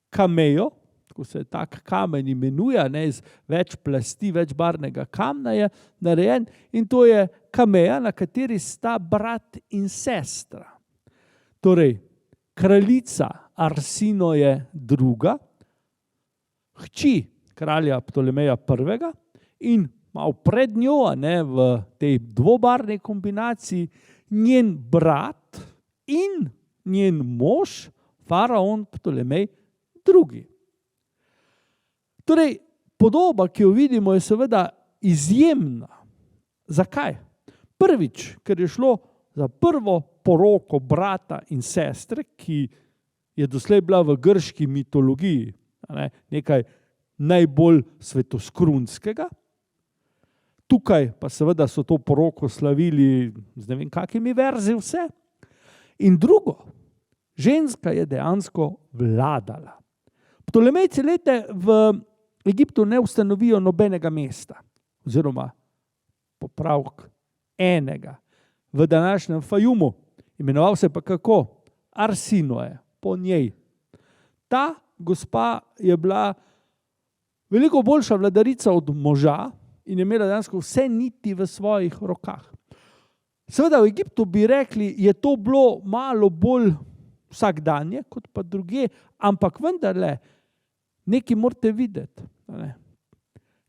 kamejo, tako se tak kamen imenuje, iz več plasti, večbarvnega kamna je narejen, in to je kameja, na kateri sta brat in sestra. Torej, kraljica Arsinoe II, hči kralja Ptolemeja I in malo pred njo, v tej dvobarvni kombinaciji, njen brat in njen mož, faraon Ptolemej II. Torej, podoba, ki jo vidimo, je seveda izjemna. Zakaj? Prvič, ker je šlo za prvo poroko brata in sestre, ki je doslej bila v grški mitologiji nekaj najbolj svetoskrunskega. Tukaj pa seveda so to poroko slavili z ne vem kakimi verzi vse. In drugo, ženska je dejansko vladala. Ptolemejci v Egiptu ne ustanovijo nobenega mesta, oziroma popravek enega, v današnjem Fajumu. Imenoval se pa kako? Arsinoe, po njej. Ta gospa je bila veliko boljša vladarica od moža in je imela dejansko vse niti v svojih rokah. Seveda v Egiptu bi rekli, je to bilo malo bolj vsakdanje, kot pa drugje, ampak vendarle nekaj morate videti.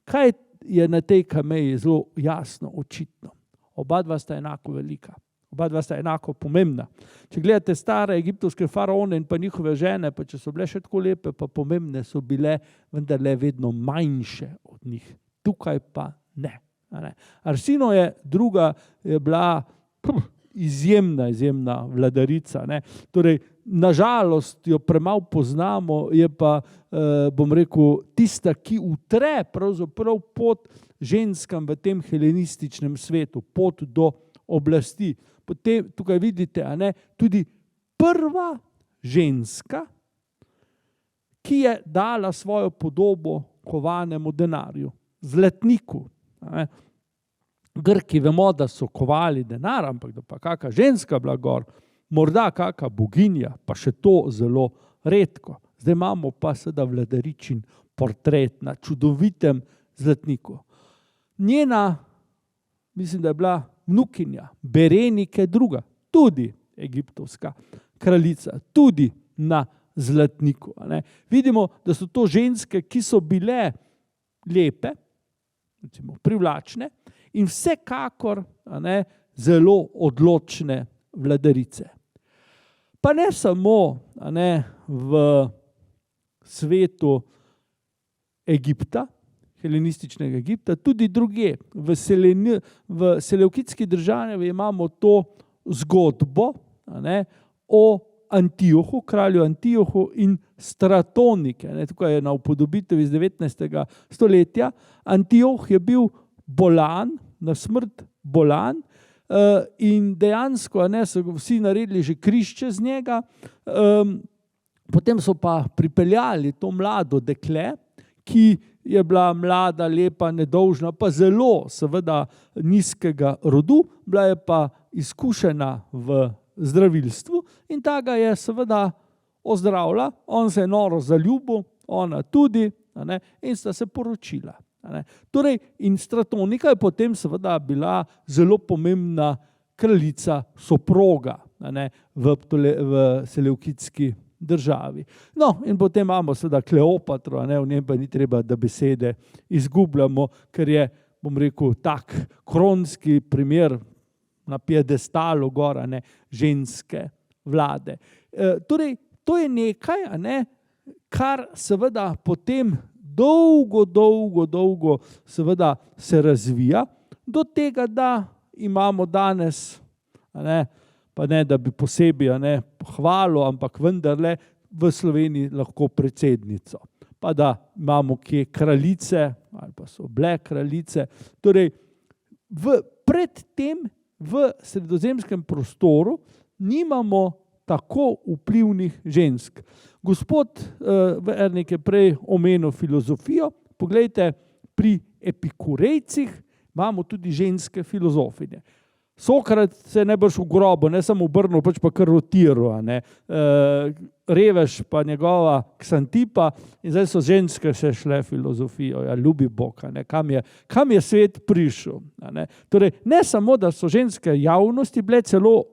Kaj je na tej kameji zelo jasno, očitno? Oba dva sta enako velika, oba dva sta enako pomembna. Če gledate stare egiptovske faraone in pa njihove žene, pa če so bile še tako lepe, pa pomembne, so bile vendarle vedno manjše od njih. Tukaj pa ne. Arsinoe II je bila izjemna vladarica. Torej, nažalost jo premalo poznamo, je pa, bom rekel, tista, ki utre pravzaprav pot ženskam v tem helenističnem svetu, pot do oblasti. Potem tukaj vidite, tudi prva ženska, ki je dala svojo podobo kovanemu denarju, zlatniku. Grki vemo, da so kovali denar, ampak da pa kakšna ženska bila gor, morda kakšna boginja, pa še to zelo redko. Zdaj imamo pa seveda vladaričin portret na čudovitem zlatniku. Njena, mislim, da je bila vnukinja Berenike II, tudi egiptovska kraljica, tudi na zlatniku. Vidimo, da so to ženske, ki so bile lepe, recimo privlačne, in vsekakor zelo odločne vladarice. Pa ne samo v svetu Egipta, helenističnega Egipta, tudi drugje. V Seleukidski državi imamo to zgodbo o Antiohu, kralju Antiohu in Stratonike. Tukaj je na upodobitev iz 19. stoletja. Antioh je bil bolan, na smrt bolan, in dejansko so vsi naredili že križče z njega. Potem so pa pripeljali to mlado dekle, ki je bila mlada, lepa, nedolžna, pa zelo seveda nizkega rodu, bila je pa izkušena v zdravilstvu in ta ga je seveda ozdravila, on se je noro zaljubil, ona tudi, in sta se poročila. Torej, in Stratonika je potem seveda bila zelo pomembna kraljica, soproga v Seleukidski državi. No, in potem imamo seveda Kleopatro, v njem pa ni treba, da besede izgubljamo, ker je, bom rekel, tak kronski primer na piedestalu gor, ženske vlade. Torej, to je nekaj, kar seveda potem dolgo seveda se razvija do tega, da imamo danes, pa ne, da bi posebej hvalil, ampak vendarle v Sloveniji lahko predsednico. Pa da imamo kje kraljice, ali pa so bile kraljice. Torej, predtem v sredozemskem prostoru nimamo tako vplivnih žensk. Gospod Vernik je prej omenil filozofijo. Poglejte, pri epikurejcih imamo tudi ženske filozofinje. Sokrat se je najbrž v grobu, ne samo obrnil, pač pa kar rotiral. Revež pa njegova Ksantipa in zdaj so ženske še šle filozofijo. Ja, ljubi Bog, kam je svet prišel. Torej, ne samo, da so ženske javnosti bile, celo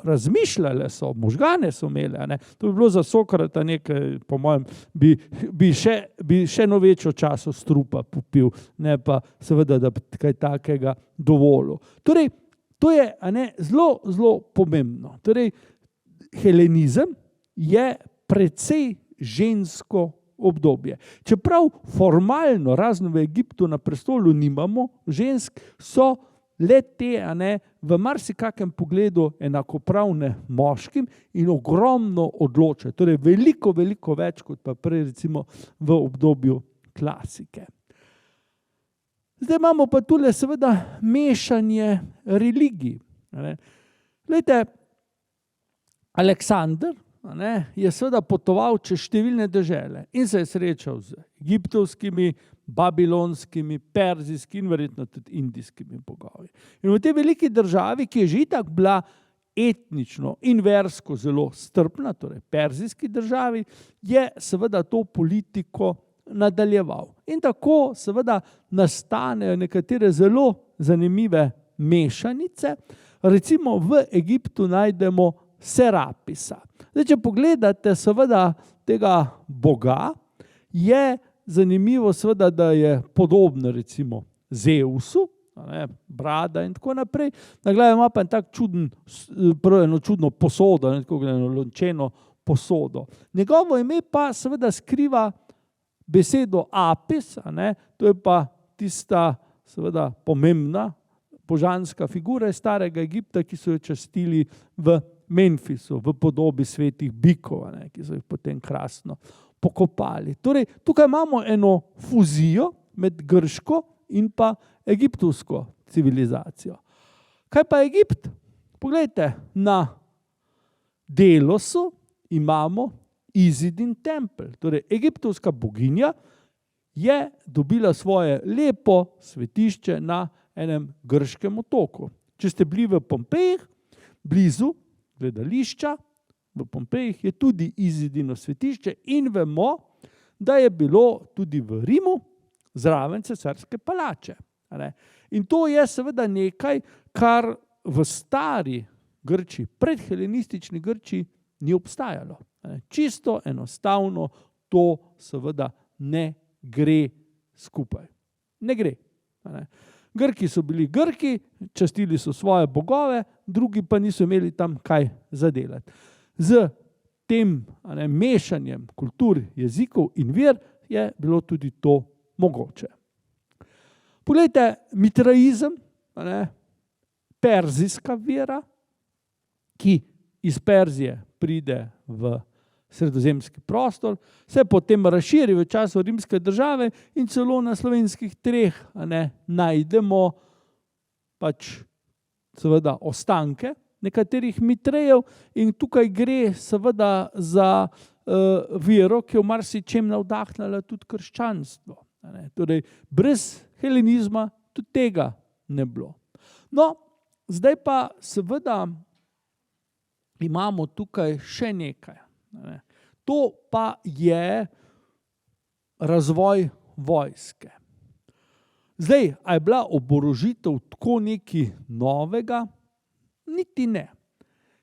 razmišljale so, možgane so imele. To bi bilo za Sokrata nekaj, po mojem, bi še eno večjo časo strupa popil, ne pa seveda, da bi kaj takega dovolil. Torej, to je zelo, zelo pomembno. Torej, helenizem je precej žensko obdobje. Čeprav formalno, razno v Egiptu na prestolu nimamo žensk, so le te v marsikakem pogledu enakopravne moškim in ogromno odločajo. Torej, veliko, veliko več kot pa prej recimo v obdobju klasike. Zdaj imamo pa tule seveda mešanje religij. Glejte, Aleksander je seveda potoval čez številne dežele in se je srečal z egiptovskimi, babilonskimi, perzijskimi in verjetno tudi indijskimi bogovi. In v tej veliki državi, ki je že itak bila etnično in versko zelo strpna, torej perzijski državi, je seveda to politiko nadaljeval. In tako seveda nastanejo nekatere zelo zanimive mešanice. Recimo v Egiptu najdemo Serapisa. Zdaj, če pogledate seveda tega boga, je zanimivo seveda, da je podobno recimo Zeusu, brada in tako naprej. Na glavi ima pa tak eno čudno posodo, eno lončeno posodo. Njegovo ime pa seveda skriva besedo Apis, to je pa tista seveda pomembna božanska figura iz starega Egipta, ki so jo častili v Memfisu, v podobi svetih bikov, ki so jih potem krasno pokopali. Torej, tukaj imamo eno fuzijo med grško in pa egiptovsko civilizacijo. Kaj pa Egipt? Poglejte, na Delosu imamo Izidin tempelj. Torej, egiptovska boginja je dobila svoje lepo svetišče na enem grškem otoku. Če ste bili v Pompejih, blizu gledališča, v Pompejih je tudi Izidino svetišče in vemo, da je bilo tudi v Rimu zraven cesarske palače. In to je seveda nekaj, kar v stari Grčiji, predhelenistični Grčiji ni obstajalo. Čisto enostavno to seveda ne gre skupaj. Ne gre. Grki so bili Grki, častili so svoje bogove, drugi pa niso imeli tam kaj zadelati. Z tem mešanjem kultur, jezikov in ver je bilo tudi to mogoče. Poglejte, mitraizem, perzijska vera, ki iz Perzije pride v sredozemski prostor, se potem razširi v času rimske države in celo na slovenskih treh najdemo pač seveda ostanke nekaterih mitrejev in tukaj gre seveda za vero, ki je v marsičem navdahnila tudi krščanstvo. Torej, brez helenizma tudi tega ne bilo. No, zdaj pa seveda imamo tukaj še nekaj. To pa je razvoj vojske. Zdaj, a je bila oborožitev tako nekaj novega? Niti ne.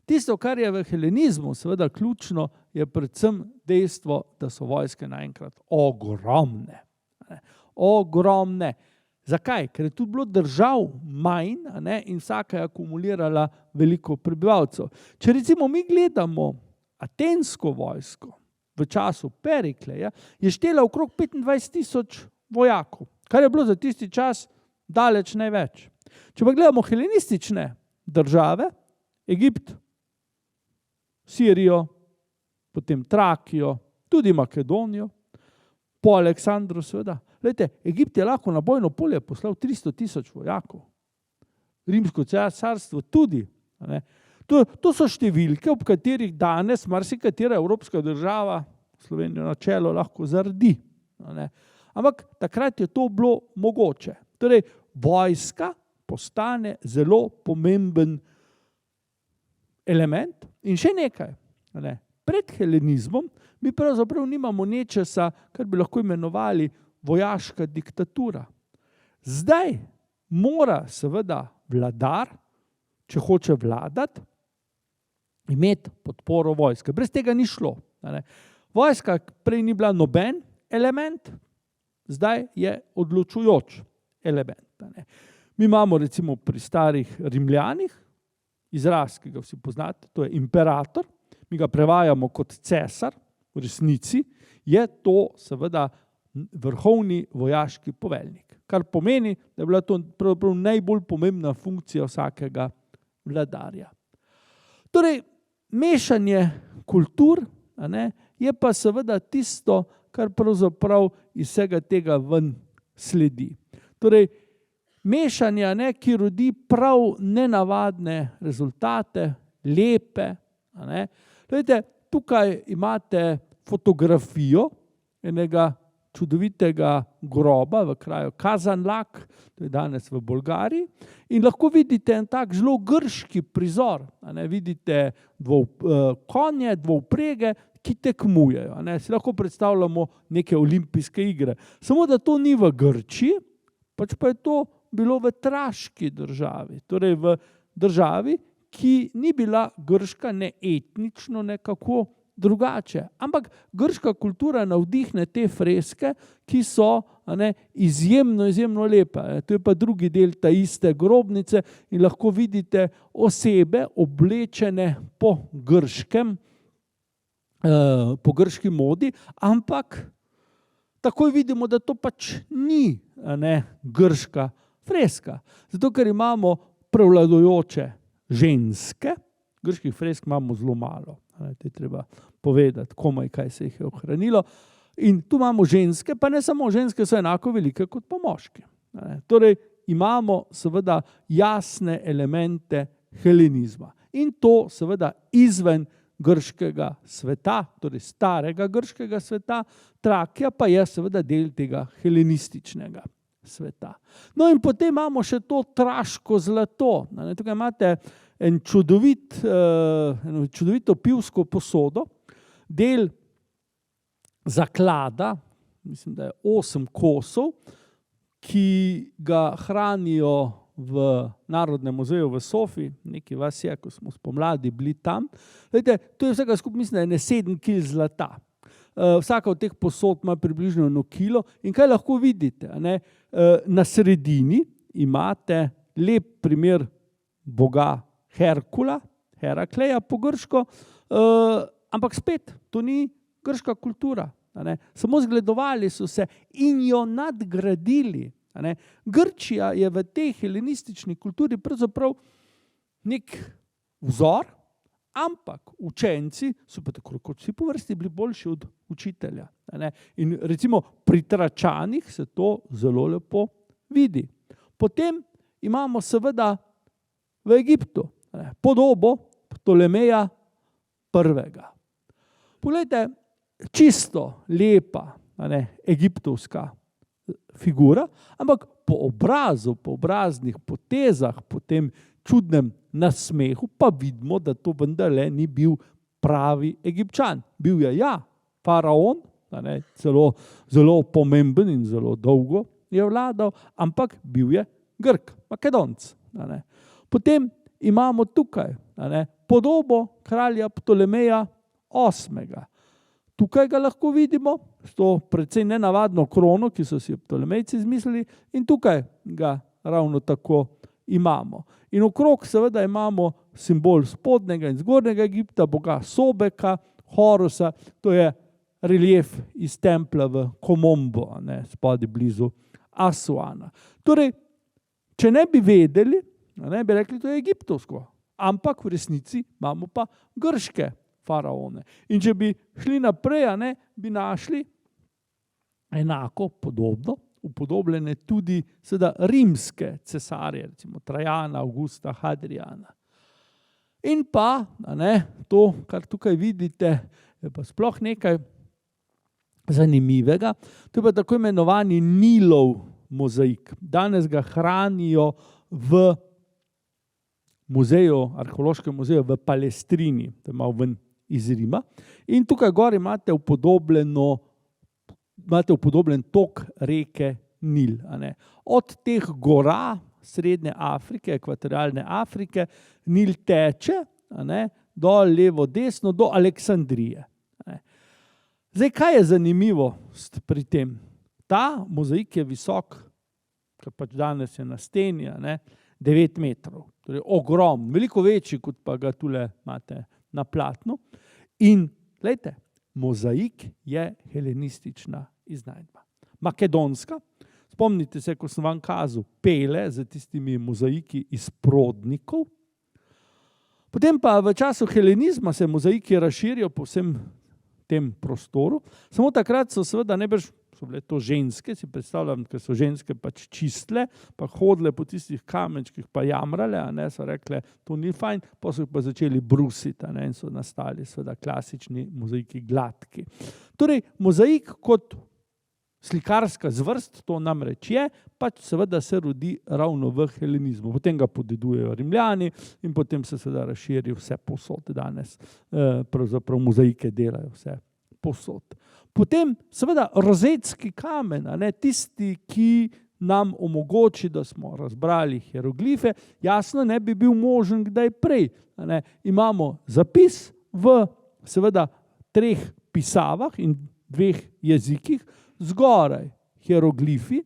Tisto, kar je v helenizmu seveda ključno, je predvsem dejstvo, da so vojske naenkrat ogromne. Ogromne. Zakaj? Ker je tudi bilo držav manj in vsaka je akumulirala veliko prebivalcev. Če recimo mi gledamo atensko vojsko v času Perikleja, je štela okrog 25,000 vojakov, kar je bilo za tisti čas daleč največ. Če pa gledamo helenistične države, Egipt, Sirijo, potem Trakijo, tudi Makedonijo, po Aleksandru seveda. Glejte, Egipt je lahko na bojno polje poslal 300,000 vojakov. Rimsko cesarstvo tudi. To so številke, ob katerih danes marsikatera evropska država, Slovenijo na čelo, lahko zardi. Ampak takrat je to bilo mogoče. Torej, vojska postane zelo pomemben element in še nekaj. Ne? Pred helenizmom mi pravzaprav nimamo nečesa, kar bi lahko imenovali vojaška diktatura. Zdaj mora seveda vladar, če hoče vladati, imeti podporo vojske. Brez tega ni šlo. Vojska prej ni bila noben element, zdaj je odločujoč element. Mi imamo recimo pri starih Rimljanih izraz, ki ga vsi poznate, to je imperator, mi ga prevajamo kot cesar, v resnici je to seveda vrhovni vojaški poveljnik, kar pomeni, da je bila to pravzaprav najbolj pomembna funkcija vsakega vladarja. Torej, mešanje kultur, je pa seveda tisto, kar pravzaprav iz vsega tega ven sledi. Torej, mešanje, ki rodi prav nenavadne rezultate, lepe. Gledajte, tukaj imate fotografijo enega čudovitega groba v kraju Kazanlak, to je danes v Bolgariji, in lahko vidite en tak zelo grški prizor. Vidite konje, dvovprege, ki tekmujejo. Si lahko predstavljamo neke olimpijske igre. Samo da to ni v Grčiji, pač pa je to bilo v traški državi, torej v državi, ki ni bila grška ne etnično nekako drugače. Ampak grška kultura navdihne te freske, ki so izjemno, izjemno lepe. To je pa drugi del ta iste grobnice in lahko vidite osebe oblečene po grški modi, ampak takoj vidimo, da to pač ni grška freska. Zato, ker imamo prevladujoče ženske, grških fresk imamo zelo malo, to je treba povedati, komaj kaj se jih je ohranilo. In tu imamo ženske, pa ne samo ženske, so enako velike kot pa moški. Torej, imamo seveda jasne elemente helenizma. In to seveda izven grškega sveta, torej starega grškega sveta, Trakija pa je seveda del tega helenističnega sveta. No in potem imamo še to traško zlato. Tukaj imate eno čudovito pivsko posodo, del zaklada, mislim, da je 8 kosov, ki ga hranijo v Narodnem muzeju v Sofiji, neki vas je, ko smo spomladi bili tam. Glede, to je vsega skupaj, mislim, da je 7 kil zlata. Vsaka od teh posod ima približno 1 kilo in kaj lahko vidite? Na sredini imate lep primer boga Herkula, Herakleja po grško, ampak spet, to ni grška kultura. Samo zgledovali so se in jo nadgradili. Grčija je v tej helenistični kulturi pravzaprav nek vzor, ampak učenci so pa tako kot vsi po vrsti bili boljši od učitelja. In recimo pri Tračanih se to zelo lepo vidi. Potem imamo seveda v Egiptu podobo Ptolemeja I. Poglejte, čisto lepa egiptovska figura, ampak po obrazu, po obraznih potezah, po tem čudnem nasmehu, pa vidimo, da to vendarle ni bil pravi Egipčan. Bil je, faraon, zelo pomemben in zelo dolgo je vladal, ampak bil je Grk, Makedonc. Potem imamo tukaj podobo kralja Ptolemeja VIII. Tukaj ga lahko vidimo, s to precej nenavadno krono, ki so si Ptolemejci izmislili, in tukaj ga ravno tako imamo. In okrog seveda imamo simbol spodnjega in zgornjega Egipta, boga Sobeka, Horusa, to je relief iz templja v Komombo, spodaj blizu Asuana. Torej, če ne bi vedeli, bi rekli, to je egiptovsko, ampak v resnici imamo pa grške faraone. In če bi šli naprej, bi našli enako podobno, upodobljene tudi seveda rimske cesarje, recimo Trajana, Augusta, Hadriana. In pa, to, kar tukaj vidite, je pa sploh nekaj zanimivega. To je pa tako imenovani Nilov mozaik. Danes ga hranijo v muzeju, arheološkem muzeju v Palestrini, to je malo ven iz Rima. In tukaj gor imate upodobljen tok reke Nil. Od teh gora Srednje Afrike, ekvatorialne Afrike, Nil teče dol levo, desno, do Aleksandrije. Zdaj, kaj je zanimivost pri tem? Ta mozaik je visok, ker pač danes je na steni, 9 metrov. Torej ogrom, veliko večji, kot pa ga tule imate na platnu. In, glejte, mozaik je helenistična iznajdba. Makedonska, spomnite se, ko sem vam kazal pele z tistimi mozaiki iz Prodnikov. Potem pa v času helenizma se mozaiki razširijo po vsem tem prostoru. Samo takrat so seveda najbrž so bile to ženske, si predstavljam, ker so ženske pač čistle, pa hodile po tistih kamenčkih, pa jamrale, so rekle, to ni fajn, pa so pa začeli brusiti, in so nastali seveda klasični mozaiki gladki. Torej, mozaik kot slikarska zvrst, to namreč je, pač seveda se rodi ravno v helenizmu. Potem ga podedujejo Rimljani in potem se seveda razširi vse posod danes. Pravzaprav mozaike delajo vse posod. Potem seveda rozetski kamen, tisti, ki nam omogoči, da smo razbrali hieroglife, jasno ne bi bil možen kdaj prej. Imamo zapis v seveda 3 pisavah in 2 jezikih, zgoraj hieroglifi,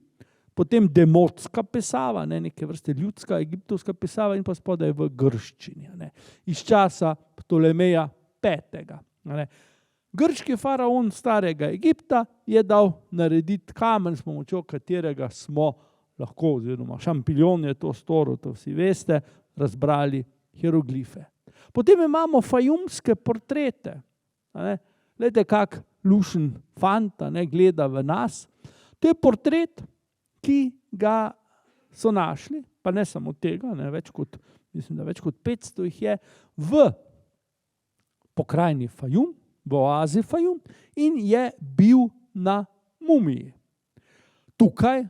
potem demotska pisava, neke vrste ljudska egiptovska pisava in pa spodaj v grščini, iz časa Ptolemeja V. Grški faraon starega Egipta je dal narediti kamen, s pomočjo katerega smo lahko, oziroma Šampiljon je to storil, to vsi veste, razbrali hieroglife. Potem imamo fajumske portrete. Glejte, kak lušen fant gleda v nas. To je portret, ki ga so našli, pa ne samo tega, mislim, da več kot 500 jih je, v pokrajini Fajum, v oazi Fajum, in je bil na mumiji. Tukaj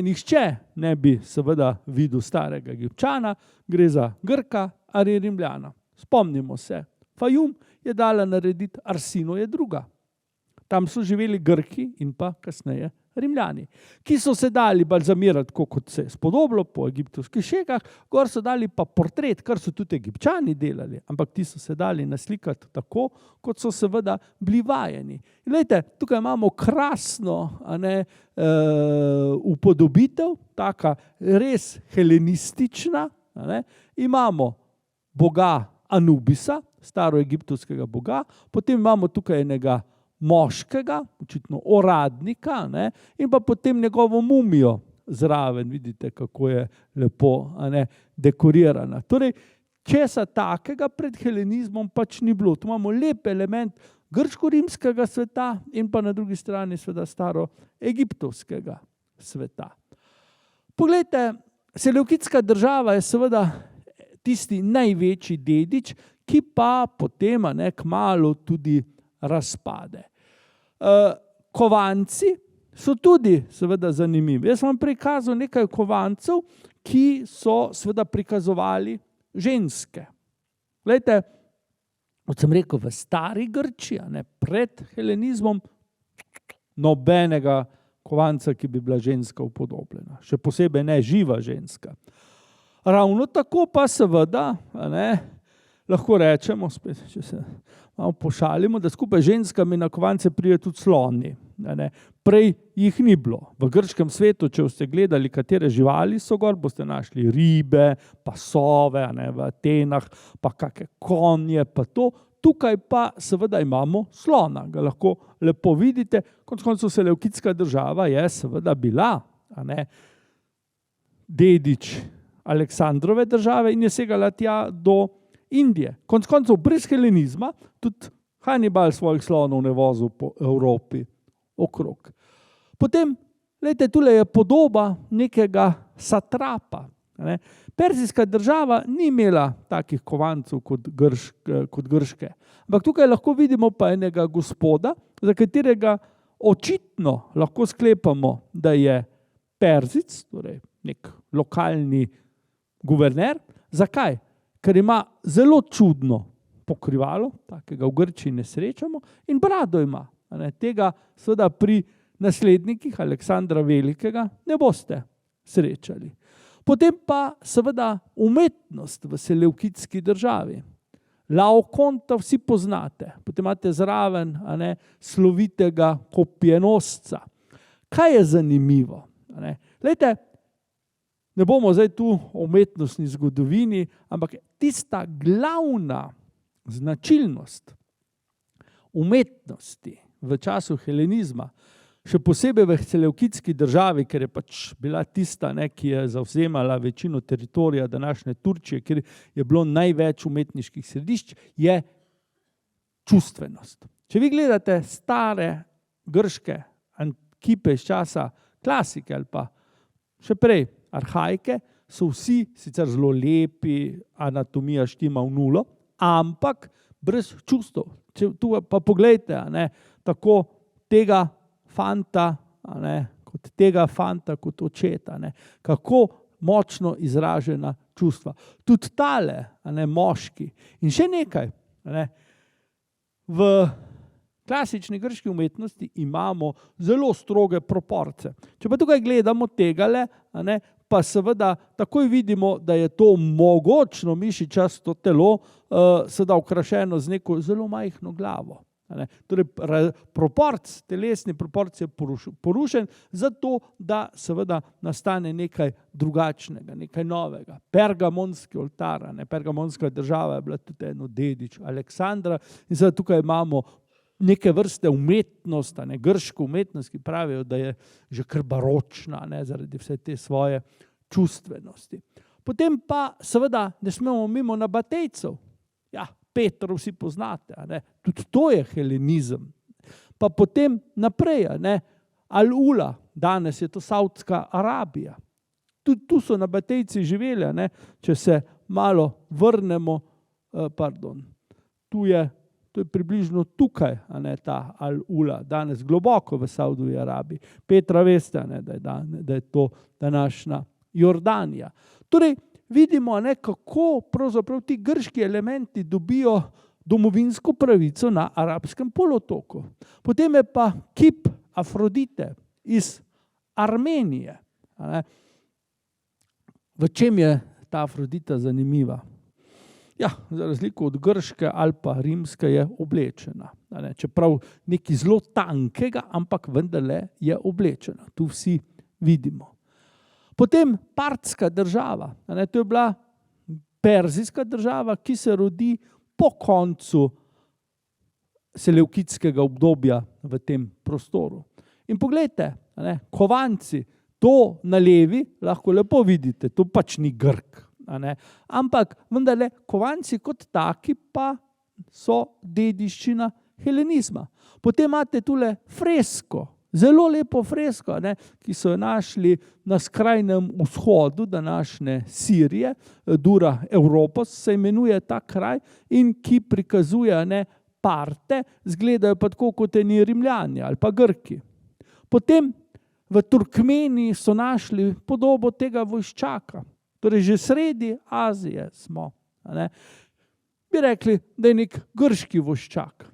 nihče ne bi seveda videl starega Egipčana, gre za Grka ali Rimljana. Spomnimo se, Fajum je dala narediti Arsinoje druga. Tam so živeli Grki in pa kasneje Rimljani, ki so se dali balzamirati, kot se je spodobilo po egiptovskih šegah, gor so dali pa portret, kar so tudi Egipčani delali, ampak ti so se dali naslikati tako, kot so seveda bili vajeni. Glejte, tukaj imamo krasno upodobitev, taka res helenistična. Imamo boga Anubisa, staroegiptovskega boga, potem imamo tukaj enega moškega, očitno uradnika, in pa potem njegovo mumijo zraven, vidite, kako je lepo dekorirana. Torej, česa takega pred helenizmom pač ni bilo. Tu imamo lep element grško-rimskega sveta in pa na drugi strani sveda staroegiptovskega sveta. Poglejte, Seleukidska država je seveda tisti največji dedič, ki pa potem kmalu tudi razpade. Kovanci so tudi seveda zanimivi. Jaz sem vam prikazal nekaj kovancev, ki so seveda prikazovali ženske. Glejte, kot sem rekel, v stari Grčiji, pred helenizmom, nobenega kovanca, ki bi bila ženska upodobljena. Še posebej ne živa ženska. Ravno tako pa seveda, lahko rečemo, spet, če se malo pošalimo, da skupaj ženskami na kovance pride tudi sloni. Prej jih ni bilo. V grškem svetu, če ste gledali, katere živali so gor, boste našli ribe, pa sove, v Atenah, pa kakšne konje, pa to. Tukaj pa seveda imamo slona, ga lahko lepo vidite. Konec koncev Seleukidska država je seveda bila dedič Aleksandrove države in je segala tja do Indije. Konec koncev brez helenizma tudi Hannibal svojih slonov ne vozil po Evropi okrog. Potem, gledajte, tule je podoba nekega satrapa. Perzijska država ni imela takih kovancev kot grške. Ampak tukaj lahko vidimo pa enega gospoda, za katerega Očitno lahko sklepamo, da je Perzic, torej nek lokalni guverner. Zakaj? Ker ima zelo čudno pokrivalo, takega v Grčiji ne srečamo, in brado ima. Tega seveda pri naslednikih Aleksandra Velikega ne boste srečali. Potem pa seveda umetnost v seleukidski državi. Laokonta vsi poznate, potem imate zraven slovitega kopjenosca. Kaj je zanimivo? Glejte, ne bomo zdaj tu o umetnostni zgodovini, ampak tista glavna značilnost umetnosti v času helenizma, še posebej v seleukidski državi, ker je pač bila tista, ki je zavzemala večino teritorija današnje Turčije, kjer je bilo največ umetniških središč, je čustvenost. Če vi gledate stare grške kipe iz časa klasike ali pa še prej arhaike, so vsi sicer zelo lepi, anatomija štima v nulo, ampak brez čustev. Tu pa poglejte, tako tega fanta, kot očeta, kako močno izražena čustva. Tudi tale, moški. In še nekaj, v klasični grški umetnosti imamo zelo stroge proporce. Če pa tukaj gledamo tegale, pa seveda takoj vidimo, da je to mogočno mišičasto telo seveda okrašeno z neko zelo majhno glavo. Torej, telesni proporc je porušen, zato da seveda nastane nekaj drugačnega, nekaj novega. Pergamonski oltar, pergamonska država je bila tudi eno dedič Aleksandra in zdaj tukaj imamo neke vrste umetnost, grško umetnost, ki pravijo, da je že kar baročna, zaradi vse te svoje čustvenosti. Potem pa seveda ne smemo mimo nabatejcev. Ja, Petrov vsi poznate, tudi to je helenizem. Pa potem naprej, Al-Ula, danes je to Saudska Arabija. Tudi tu so nabatejci živeli, če se malo vrnemo, to je približno tukaj, ta Al-Ula, danes globoko v Saudski Arabiji. Petra veste, da je to današnja Jordanija. Torej, vidimo, kako pravzaprav ti grški elementi dobijo domovinsko pravico na arabskem polotoku. Potem je pa kip Afrodite iz Armenije. V čem je ta Afrodita zanimiva? Ja, za razliko od grške ali pa rimske je oblečena. Čeprav nekaj zelo tankega, ampak vendarle je oblečena. Tu vsi vidimo. Potem Partska država. To je bila perzijska država, ki se rodi po koncu seleukidskega obdobja v tem prostoru. In poglejte, kovanci, to na levi lahko lepo vidite, to pač ni Grk. Ampak vendarle kovanci kot taki pa so dediščina helenizma. Potem imate tule fresko, zelo lepo fresko, ki so jo našli na skrajnem vzhodu današnje Sirije, Dura Europos se imenuje ta kraj, in ki prikazuje Parte, izgledajo pa tako kot eni Rimljani ali pa Grki. Potem v Turkmeniji so našli podobo tega vojščaka. Torej, že sredi Azije smo. Bi rekli, da je nek grški vojščak.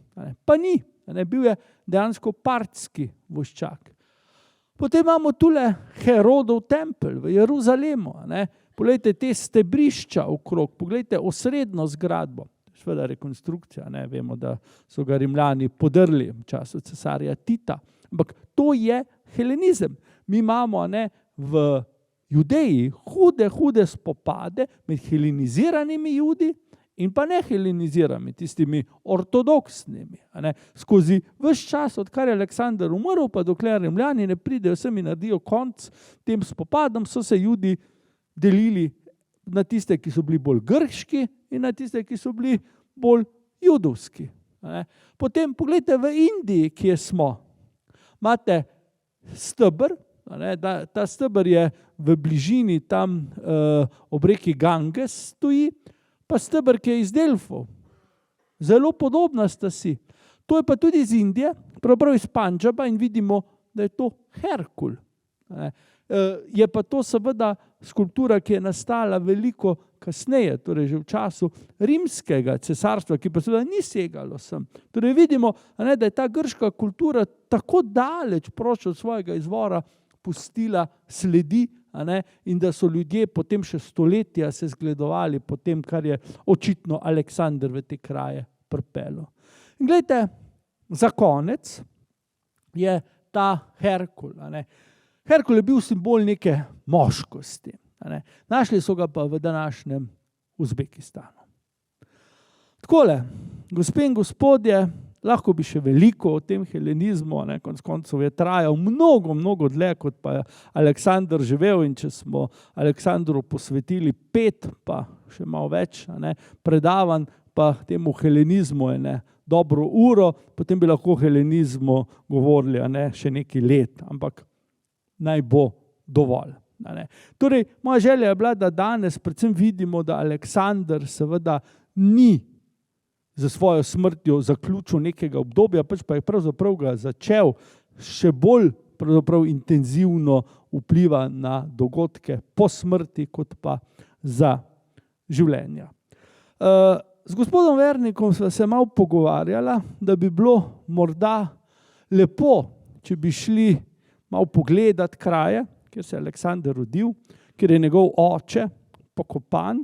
Pa ni. Bil je dejansko partski vojščak. Potem imamo tule Herodov tempelj v Jeruzalemu. Poglejte te stebrišča okrog, poglejte osrednjo zgradbo. Seveda rekonstrukcija, vemo, da so ga Rimljani podrli v času cesarja Tita. Ampak to je helenizem. Mi imamo v Judeji hude spopade med heleniziranimi Judi in pa neheleniziranimi, tistimi ortodoksnimi. Skozi ves čas, odkar je Aleksander umrl, pa dokler Rimljani ne pridejo sem in naredijo konc tem spopadom, so se Judi delili na tiste, ki so bili bolj grški, in na tiste, ki so bili bolj judovski. Potem pogledajte v Indiji, kje smo. Imate steber, ta steber je v bližini tam ob reki Ganges stoji, pa steber, ki je iz Delfov. Zelo podobna sta si. To je pa tudi iz Indije, pravzaprav iz Pandžaba in vidimo, da je to Herkul. Je pa to seveda skulptura, ki je nastala veliko kasneje, torej že v času rimskega cesarstva, ki pa seveda ni segalo sem. Torej vidimo, da je ta grška kultura tako daleč proč od svojega izvora pustila sledi, in da so ljudje potem še stoletja se zgledovali po tem, kar je očitno Aleksander v te kraje pripeljal. In glejte, za konec je ta Herkul. Herkul je bil simbol neke moškosti. Našli so ga pa v današnjem Uzbekistanu. Takole, gospe in gospodje, lahko bi še veliko o tem helenizmu, konec koncev je trajal mnogo dlje, kot pa je Aleksander živel, in če smo Aleksandru posvetili 5, pa še malo več predavanj, pa temu helenizmu je dobro uro, potem bi lahko o helenizmu govorili še nekaj let, ampak naj bo dovolj. Torej, moja želja je bila, da danes predvsem vidimo, da Aleksander seveda ni za svojo smrtjo zaključil nekega obdobja, pač pa je pravzaprav ga začel še bolj pravzaprav intenzivno vpliva na dogodke po smrti, kot pa za življenja. Z gospodom Vernikom sva se malo pogovarjala, da bi bilo morda lepo, če bi šli malo pogledati kraje, kjer se je Aleksander rodil, kjer je njegov oče pokopan.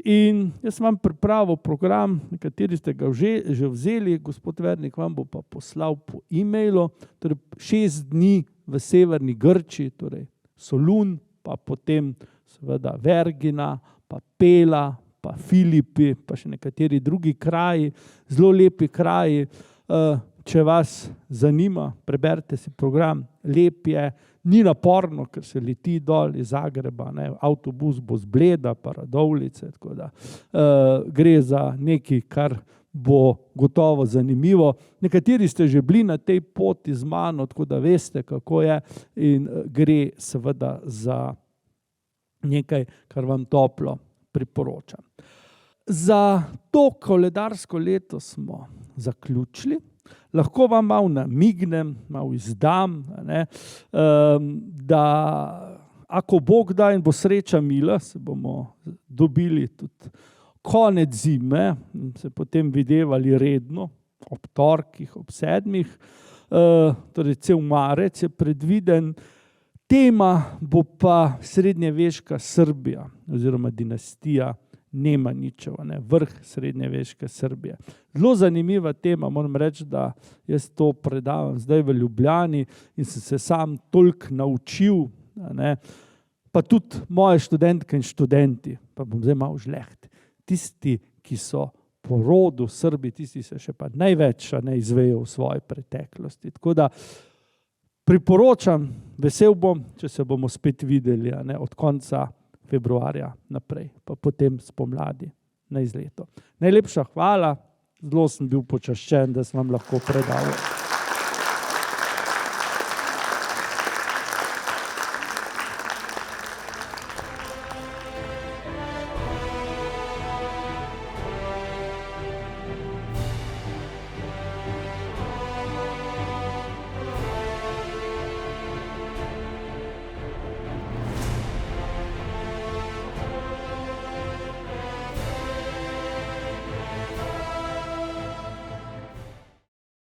In jaz vam pripravil program, nekateri ste ga že vzeli, gospod Vernik vam bo pa poslal po e-mailu, torej 6 dni v severni Grčiji, torej Solun, pa potem seveda Vergina, pa Pela, pa Filipi, pa še nekateri drugi kraji, zelo lepi kraji. Če vas zanima, preberite si program, lep je, ni naporno, ker se leti dol iz Zagreba, avtobus bo z Bleda, pa Radovljice, tako da gre za nekaj, kar bo gotovo zanimivo. Nekateri ste že bili na tej poti z mano, tako da veste, kako je, in gre seveda za nekaj, kar vam toplo priporočam. Za to koledarsko leto smo zaključili. Lahko vam malo namignem, malo izdam, da ako Bog da in bo sreča mila, se bomo dobili tudi konec zime in se potem videvali redno, ob torkih, ob 7. Torej cel marec je predviden. Tema bo pa srednjeveška Srbija oziroma dinastija Nemanjićev, vrh srednjeveške Srbije. Zelo zanimiva tema, moram reči, da jaz to predavam zdaj v Ljubljani in sem se sam toliko naučil, pa tudi moje študentke in študenti, pa bom zdaj malo žleht, tisti, ki so po rodu Srbi, tisti se še pa največ izvejo v svoji preteklosti. Tako da priporočam, vesel bom, če se bomo spet videli od konca februarja naprej, pa potem spomladi na izletu. Najlepša hvala, zelo sem bil počaščen, da sem vam lahko predal.